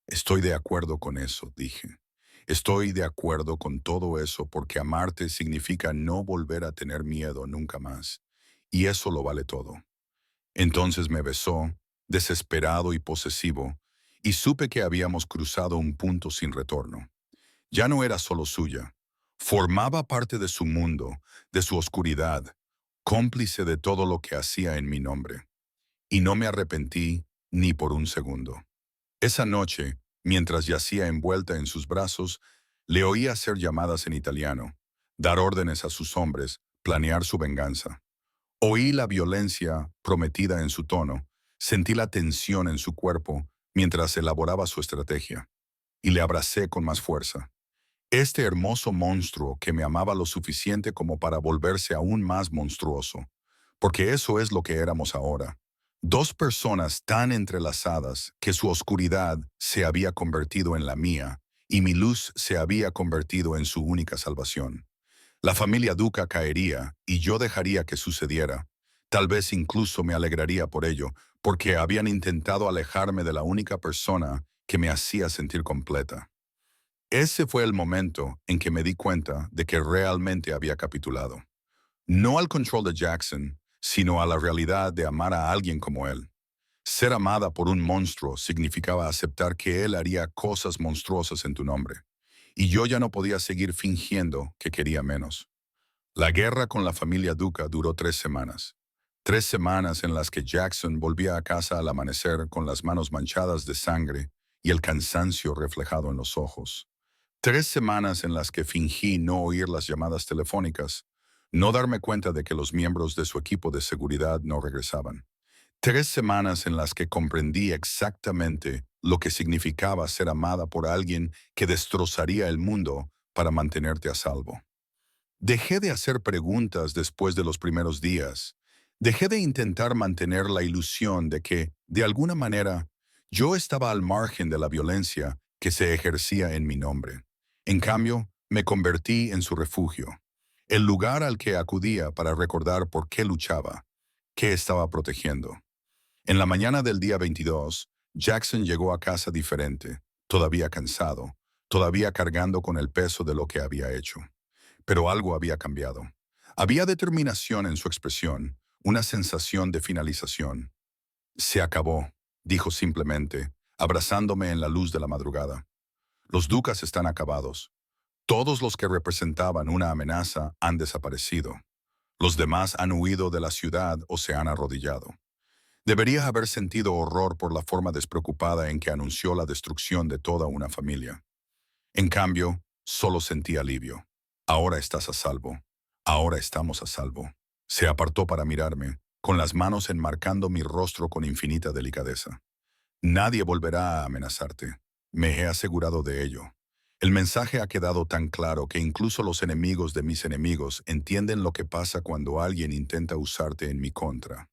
Estoy de acuerdo con eso, dije. Estoy de acuerdo con todo eso porque amarte significa no volver a tener miedo nunca más. Y eso lo vale todo. Entonces me besó, desesperado y posesivo, y supe que habíamos cruzado un punto sin retorno. Ya no era solo suya. Formaba parte de su mundo, de su oscuridad, cómplice de todo lo que hacía en mi nombre. Y no me arrepentí ni por un segundo. Esa noche, mientras yacía envuelta en sus brazos, le oí hacer llamadas en italiano, dar órdenes a sus hombres, planear su venganza. Oí la violencia prometida en su tono, sentí la tensión en su cuerpo mientras elaboraba su estrategia, y le abracé con más fuerza. Este hermoso monstruo que me amaba lo suficiente como para volverse aún más monstruoso, porque eso es lo que éramos ahora. 2 personas tan entrelazadas que su oscuridad se había convertido en la mía y mi luz se había convertido en su única salvación. La familia Duca caería y yo dejaría que sucediera. Tal vez incluso me alegraría por ello, porque habían intentado alejarme de la única persona que me hacía sentir completa. Ese fue el momento en que me di cuenta de que realmente había capitulado. No al control de Jackson, sino a la realidad de amar a alguien como él. Ser amada por un monstruo significaba aceptar que él haría cosas monstruosas en tu nombre. Y yo ya no podía seguir fingiendo que quería menos. La guerra con la familia Duca duró 3 semanas. 3 semanas en las que Jackson volvía a casa al amanecer con las manos manchadas de sangre y el cansancio reflejado en los ojos. 3 semanas en las que fingí no oír las llamadas telefónicas, no darme cuenta de que los miembros de su equipo de seguridad no regresaban. 3 semanas en las que comprendí exactamente lo que significaba ser amada por alguien que destrozaría el mundo para mantenerte a salvo. Dejé de hacer preguntas después de los primeros días. Dejé de intentar mantener la ilusión de que, de alguna manera, yo estaba al margen de la violencia que se ejercía en mi nombre. En cambio, me convertí en su refugio, el lugar al que acudía para recordar por qué luchaba, qué estaba protegiendo. En la mañana del día 22, Jackson llegó a casa diferente, todavía cansado, todavía cargando con el peso de lo que había hecho. Pero algo había cambiado. Había determinación en su expresión, una sensación de finalización. Se acabó, dijo simplemente, abrazándome en la luz de la madrugada. Los Ducas están acabados. Todos los que representaban una amenaza han desaparecido. Los demás han huido de la ciudad o se han arrodillado. Debería haber sentido horror por la forma despreocupada en que anunció la destrucción de toda una familia. En cambio, solo sentí alivio. Ahora estás a salvo. Ahora estamos a salvo. Se apartó para mirarme, con las manos enmarcando mi rostro con infinita delicadeza. Nadie volverá a amenazarte. Me he asegurado de ello. El mensaje ha quedado tan claro que incluso los enemigos de mis enemigos entienden lo que pasa cuando alguien intenta usarte en mi contra.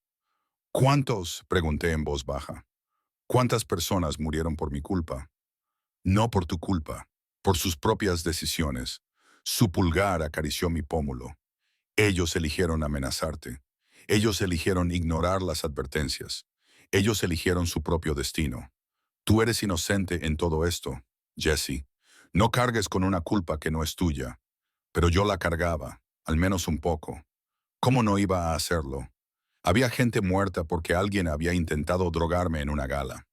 ¿Cuántos? Pregunté en voz baja. ¿Cuántas personas murieron por mi culpa? No por tu culpa, por sus propias decisiones. Su pulgar acarició mi pómulo. Ellos eligieron amenazarte. Ellos eligieron ignorar las advertencias. Ellos eligieron su propio destino. Tú eres inocente en todo esto, Jesse. No cargues con una culpa que no es tuya. Pero yo la cargaba, al menos un poco. ¿Cómo no iba a hacerlo? Había gente muerta porque alguien había intentado drogarme en una gala.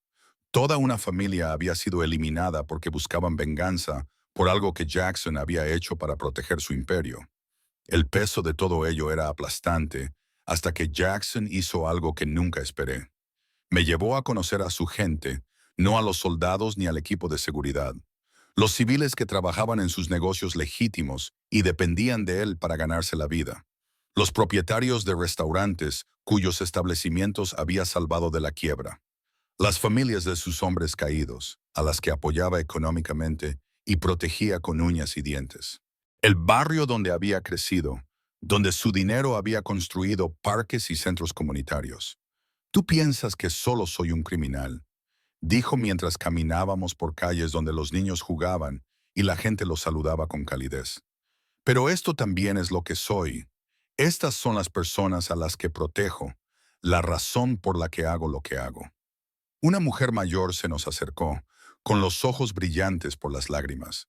Toda una familia había sido eliminada porque buscaban venganza por algo que Jackson había hecho para proteger su imperio. El peso de todo ello era aplastante hasta que Jackson hizo algo que nunca esperé. Me llevó a conocer a su gente, no a los soldados ni al equipo de seguridad. Los civiles que trabajaban en sus negocios legítimos y dependían de él para ganarse la vida. Los propietarios de restaurantes cuyos establecimientos había salvado de la quiebra. Las familias de sus hombres caídos, a las que apoyaba económicamente y protegía con uñas y dientes. El barrio donde había crecido, donde su dinero había construido parques y centros comunitarios. Tú piensas que solo soy un criminal, dijo mientras caminábamos por calles donde los niños jugaban y la gente los saludaba con calidez. Pero esto también es lo que soy. Estas son las personas a las que protejo, la razón por la que hago lo que hago. Una mujer mayor se nos acercó, con los ojos brillantes por las lágrimas.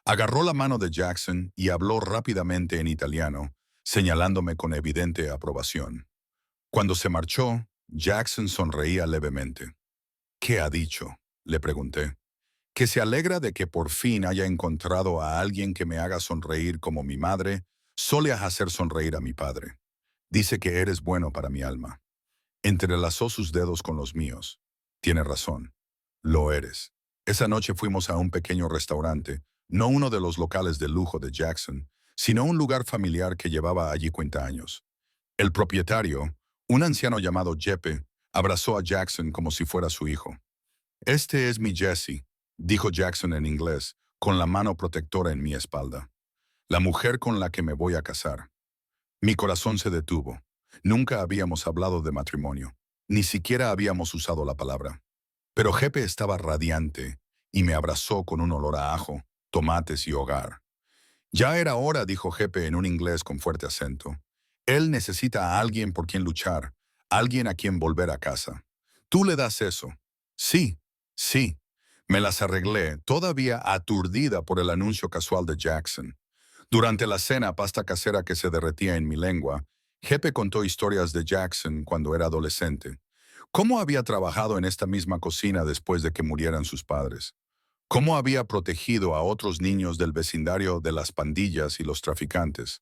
Agarró la mano de Jackson y habló rápidamente en italiano, señalándome con evidente aprobación. Cuando se marchó, Jackson sonreía levemente. ¿Qué ha dicho?, le pregunté. Que se alegra de que por fin haya encontrado a alguien que me haga sonreír como mi madre suele hacer sonreír a mi padre. Dice que eres bueno para mi alma. Entrelazó sus dedos con los míos. Tiene razón. Lo eres. Esa noche fuimos a un pequeño restaurante, no uno de los locales de lujo de Jackson, sino un lugar familiar que llevaba allí 50 años. El propietario, un anciano llamado Jeppe, abrazó a Jackson como si fuera su hijo. Este es mi Jesse, dijo Jackson en inglés, con la mano protectora en mi espalda. La mujer con la que me voy a casar. Mi corazón se detuvo. Nunca habíamos hablado de matrimonio. Ni siquiera habíamos usado la palabra. Pero Jeppe estaba radiante y me abrazó con un olor a ajo, tomates y hogar. Ya era hora, dijo Jeppe en un inglés con fuerte acento. Él necesita a alguien por quien luchar, alguien a quien volver a casa. ¿Tú le das eso? Sí, sí. Me las arreglé, todavía aturdida por el anuncio casual de Jackson. Durante la cena, pasta casera que se derretía en mi lengua, Jeppe contó historias de Jackson cuando era adolescente. Cómo había trabajado en esta misma cocina después de que murieran sus padres. Cómo había protegido a otros niños del vecindario de las pandillas y los traficantes.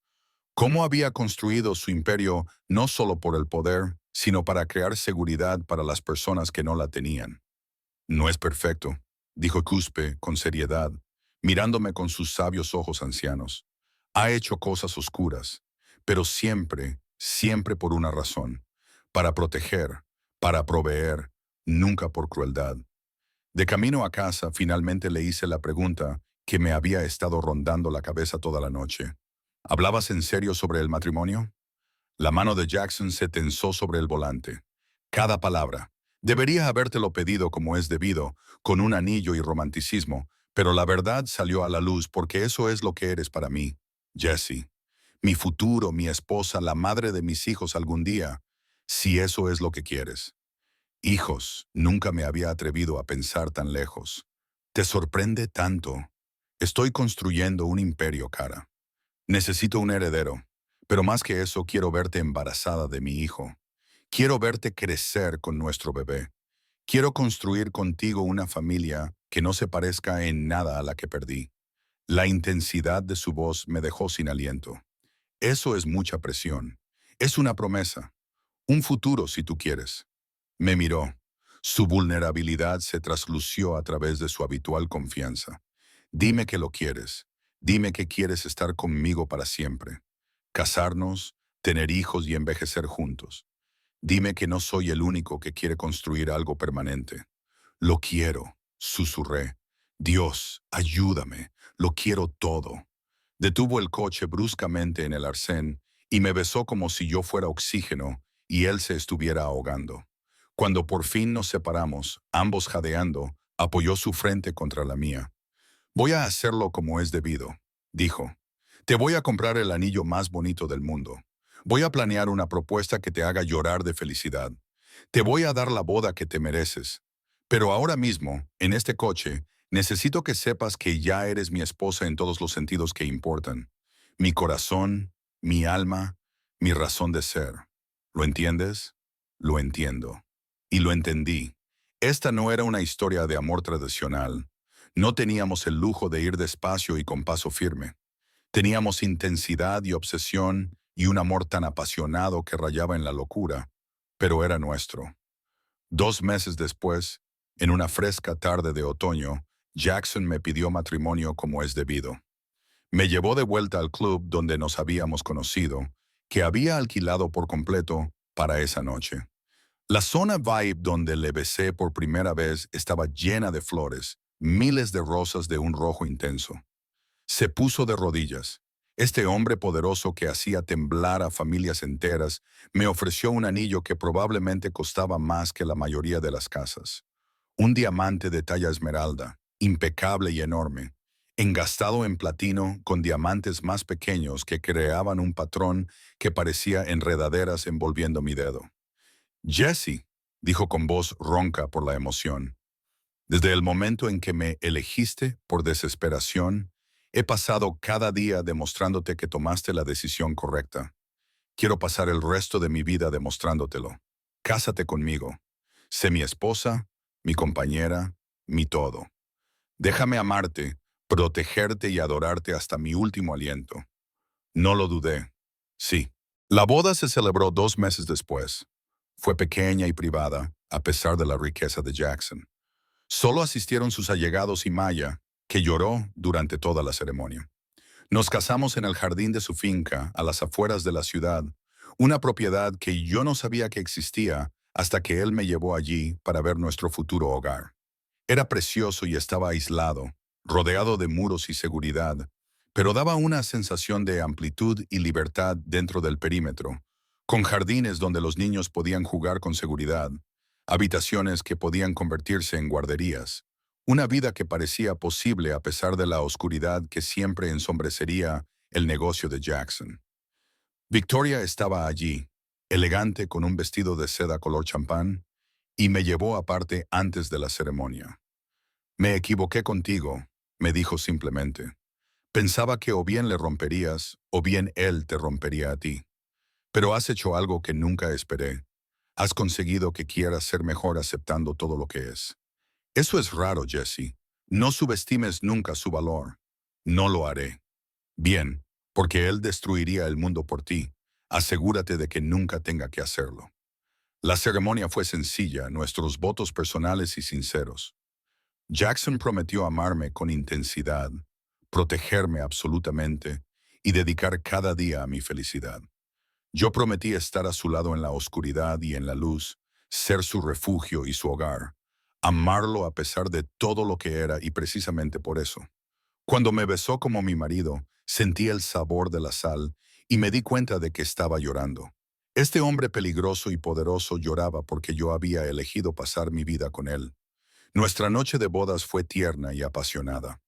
Cómo había construido su imperio no solo por el poder, sino para crear seguridad para las personas que no la tenían. No es perfecto, dijo Cuspe con seriedad, mirándome con sus sabios ojos ancianos. Ha hecho cosas oscuras, pero siempre, siempre por una razón. Para proteger, para proveer, nunca por crueldad. De camino a casa, finalmente le hice la pregunta que me había estado rondando la cabeza toda la noche. ¿Hablabas en serio sobre el matrimonio? La mano de Jackson se tensó sobre el volante. Cada palabra. Debería habértelo pedido como es debido, con un anillo y romanticismo, pero la verdad salió a la luz porque eso es lo que eres para mí, Jesse. Mi futuro, mi esposa, la madre de mis hijos algún día, si eso es lo que quieres. Hijos, nunca me había atrevido a pensar tan lejos. ¿Te sorprende tanto? Estoy construyendo un imperio, cara. Necesito un heredero, pero más que eso quiero verte embarazada de mi hijo. Quiero verte crecer con nuestro bebé. Quiero construir contigo una familia que no se parezca en nada a la que perdí. La intensidad de su voz me dejó sin aliento. Eso es mucha presión. Es una promesa. Un futuro, si tú quieres. Me miró. Su vulnerabilidad se traslució a través de su habitual confianza. Dime que lo quieres. Dime que quieres estar conmigo para siempre. Casarnos, tener hijos y envejecer juntos. Dime que no soy el único que quiere construir algo permanente. Lo quiero, susurré. Dios, ayúdame. Lo quiero todo. Detuvo el coche bruscamente en el arcén y me besó como si yo fuera oxígeno y él se estuviera ahogando. Cuando por fin nos separamos, ambos jadeando, apoyó su frente contra la mía. Voy a hacerlo como es debido, dijo. Te voy a comprar el anillo más bonito del mundo. Voy a planear una propuesta que te haga llorar de felicidad. Te voy a dar la boda que te mereces. Pero ahora mismo, en este coche, necesito que sepas que ya eres mi esposa en todos los sentidos que importan. Mi corazón, mi alma, mi razón de ser. ¿Lo entiendes? Lo entiendo. Y lo entendí. Esta no era una historia de amor tradicional. No teníamos el lujo de ir despacio y con paso firme. Teníamos intensidad y obsesión y un amor tan apasionado que rayaba en la locura, pero era nuestro. 2 meses después, en una fresca tarde de otoño, Jackson me pidió matrimonio como es debido. Me llevó de vuelta al club donde nos habíamos conocido, que había alquilado por completo para esa noche. La zona vibe donde le besé por primera vez estaba llena de flores, miles de rosas de un rojo intenso. Se puso de rodillas. Este hombre poderoso que hacía temblar a familias enteras me ofreció un anillo que probablemente costaba más que la mayoría de las casas. Un diamante de talla esmeralda, impecable y enorme, engastado en platino con diamantes más pequeños que creaban un patrón que parecía enredaderas envolviendo mi dedo. Jesse, dijo con voz ronca por la emoción. Desde el momento en que me elegiste por desesperación, he pasado cada día demostrándote que tomaste la decisión correcta. Quiero pasar el resto de mi vida demostrándotelo. Cásate conmigo. Sé mi esposa, mi compañera, mi todo. Déjame amarte, protegerte y adorarte hasta mi último aliento. No lo dudé. Sí. La boda se celebró 2 meses después. Fue pequeña y privada, a pesar de la riqueza de Jackson. Solo asistieron sus allegados y Maya, que lloró durante toda la ceremonia. Nos casamos en el jardín de su finca, a las afueras de la ciudad, una propiedad que yo no sabía que existía hasta que él me llevó allí para ver nuestro futuro hogar. Era precioso y estaba aislado, rodeado de muros y seguridad, pero daba una sensación de amplitud y libertad dentro del perímetro, con jardines donde los niños podían jugar con seguridad, habitaciones que podían convertirse en guarderías, una vida que parecía posible a pesar de la oscuridad que siempre ensombrecería el negocio de Jackson. Victoria estaba allí, elegante con un vestido de seda color champán, y me llevó aparte antes de la ceremonia. Me equivoqué contigo, me dijo simplemente. Pensaba que o bien le romperías, o bien él te rompería a ti. Pero has hecho algo que nunca esperé. Has conseguido que quieras ser mejor aceptando todo lo que es. Eso es raro, Jesse. No subestimes nunca su valor. No lo haré. Bien, porque él destruiría el mundo por ti. Asegúrate de que nunca tenga que hacerlo. La ceremonia fue sencilla, nuestros votos personales y sinceros. Jackson prometió amarme con intensidad, protegerme absolutamente y dedicar cada día a mi felicidad. Yo prometí estar a su lado en la oscuridad y en la luz, ser su refugio y su hogar, amarlo a pesar de todo lo que era y precisamente por eso. Cuando me besó como mi marido, sentí el sabor de la sal y me di cuenta de que estaba llorando. Este hombre peligroso y poderoso lloraba porque yo había elegido pasar mi vida con él. Nuestra noche de bodas fue tierna y apasionada.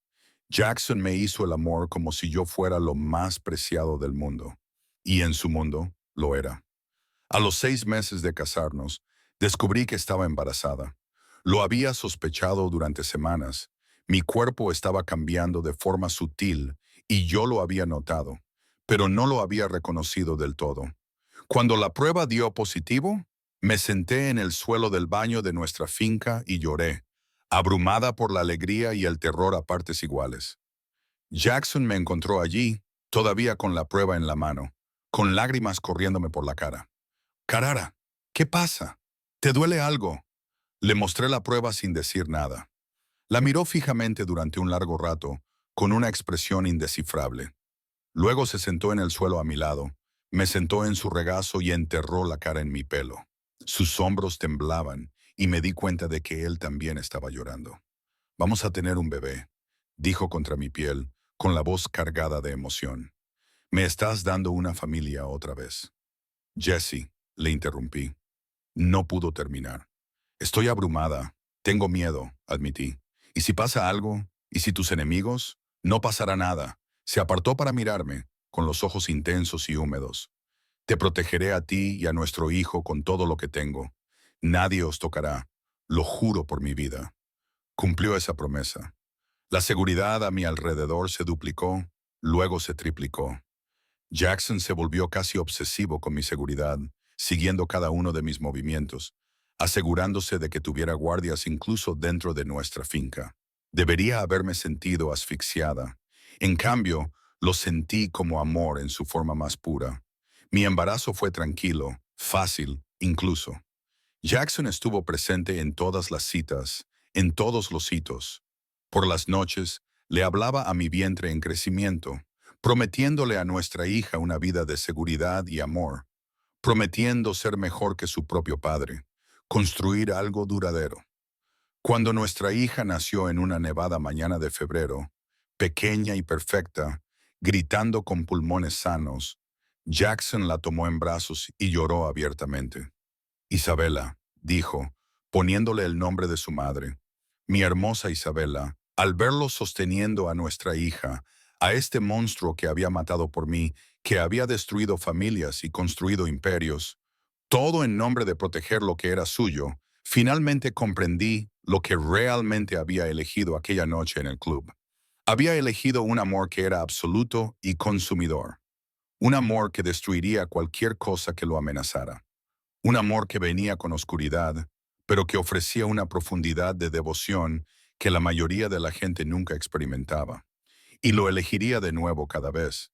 Jackson me hizo el amor como si yo fuera lo más preciado del mundo. Y en su mundo, lo era. A los 6 meses de casarnos, Descubrí que estaba embarazada. Lo había sospechado durante semanas. Mi cuerpo estaba cambiando de forma sutil y yo lo había notado, pero no lo había reconocido del todo. Cuando la prueba dio positivo, me senté en el suelo del baño de nuestra finca y lloré, abrumada por la alegría y el terror a partes iguales. Jackson me encontró allí, todavía con la prueba en la mano, con lágrimas corriéndome por la cara. Carara, ¿qué pasa? ¿Te duele algo? Le mostré la prueba sin decir nada. La miró fijamente durante un largo rato, con una expresión indescifrable. Luego se sentó en el suelo a mi lado, me sentó en su regazo y enterró la cara en mi pelo. Sus hombros temblaban y me di cuenta de que él también estaba llorando. Vamos a tener un bebé, dijo contra mi piel, con la voz cargada de emoción. Me estás dando una familia otra vez. Jesse, le interrumpí. No pudo terminar. Estoy abrumada. Tengo miedo, admití. ¿Y si pasa algo? ¿Y si tus enemigos? No pasará nada. Se apartó para mirarme, con los ojos intensos y húmedos. Te protegeré a ti y a nuestro hijo con todo lo que tengo. Nadie os tocará. Lo juro por mi vida. Cumplió esa promesa. La seguridad a mi alrededor se duplicó, luego se triplicó. Jackson se volvió casi obsesivo con mi seguridad, siguiendo cada uno de mis movimientos, asegurándose de que tuviera guardias incluso dentro de nuestra finca. Debería haberme sentido asfixiada. En cambio, lo sentí como amor en su forma más pura. Mi embarazo fue tranquilo, fácil, incluso. Jackson estuvo presente en todas las citas, en todos los hitos. Por las noches, le hablaba a mi vientre en crecimiento, prometiéndole a nuestra hija una vida de seguridad y amor, prometiendo ser mejor que su propio padre, construir algo duradero. Cuando nuestra hija nació en una nevada mañana de febrero, pequeña y perfecta, gritando con pulmones sanos, Jackson la tomó en brazos y lloró abiertamente. Isabela, dijo, poniéndole el nombre de su madre. Mi hermosa Isabela, al verlo sosteniendo a nuestra hija, a este monstruo que había matado por mí, que había destruido familias y construido imperios, todo en nombre de proteger lo que era suyo, finalmente comprendí lo que realmente había elegido aquella noche en el club. Había elegido un amor que era absoluto y consumidor, un amor que destruiría cualquier cosa que lo amenazara. Un amor que venía con oscuridad, pero que ofrecía una profundidad de devoción que la mayoría de la gente nunca experimentaba. Y lo elegiría de nuevo cada vez,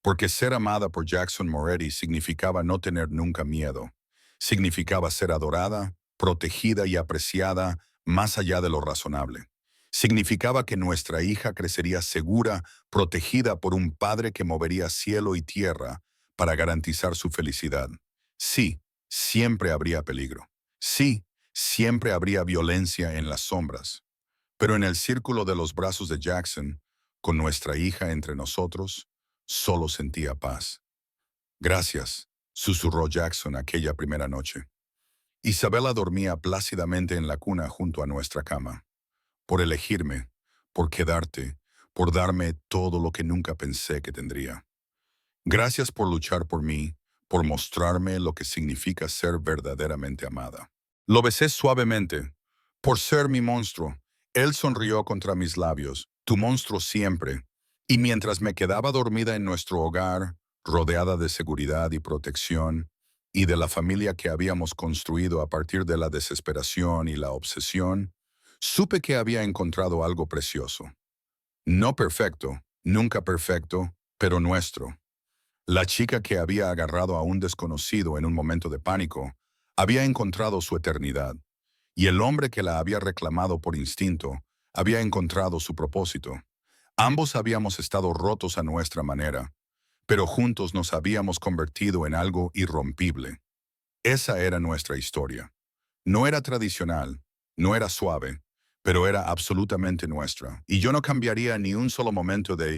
porque ser amada por Jackson Moretti significaba no tener nunca miedo. Significaba ser adorada, protegida y apreciada más allá de lo razonable. Significaba que nuestra hija crecería segura, protegida por un padre que movería cielo y tierra para garantizar su felicidad. Sí, siempre habría peligro. Sí, siempre habría violencia en las sombras. Pero en el círculo de los brazos de Jackson, con nuestra hija entre nosotros, solo sentía paz. Gracias, susurró Jackson aquella primera noche. Isabela dormía plácidamente en la cuna junto a nuestra cama. Por elegirme, por quedarte, por darme todo lo que nunca pensé que tendría. Gracias por luchar por mí, por mostrarme lo que significa ser verdaderamente amada. Lo besé suavemente, por ser mi monstruo. Él sonrió contra mis labios, tu monstruo siempre. Y mientras me quedaba dormida en nuestro hogar, rodeada de seguridad y protección, y de la familia que habíamos construido a partir de la desesperación y la obsesión, supe que había encontrado algo precioso. No perfecto, nunca perfecto, pero nuestro. La chica que había agarrado a un desconocido en un momento de pánico había encontrado su eternidad, y el hombre que la había reclamado por instinto había encontrado su propósito. Ambos habíamos estado rotos a nuestra manera, pero juntos nos habíamos convertido en algo irrompible. Esa era nuestra historia. No era tradicional, no era suave, pero era absolutamente nuestra, y yo no cambiaría ni un solo momento de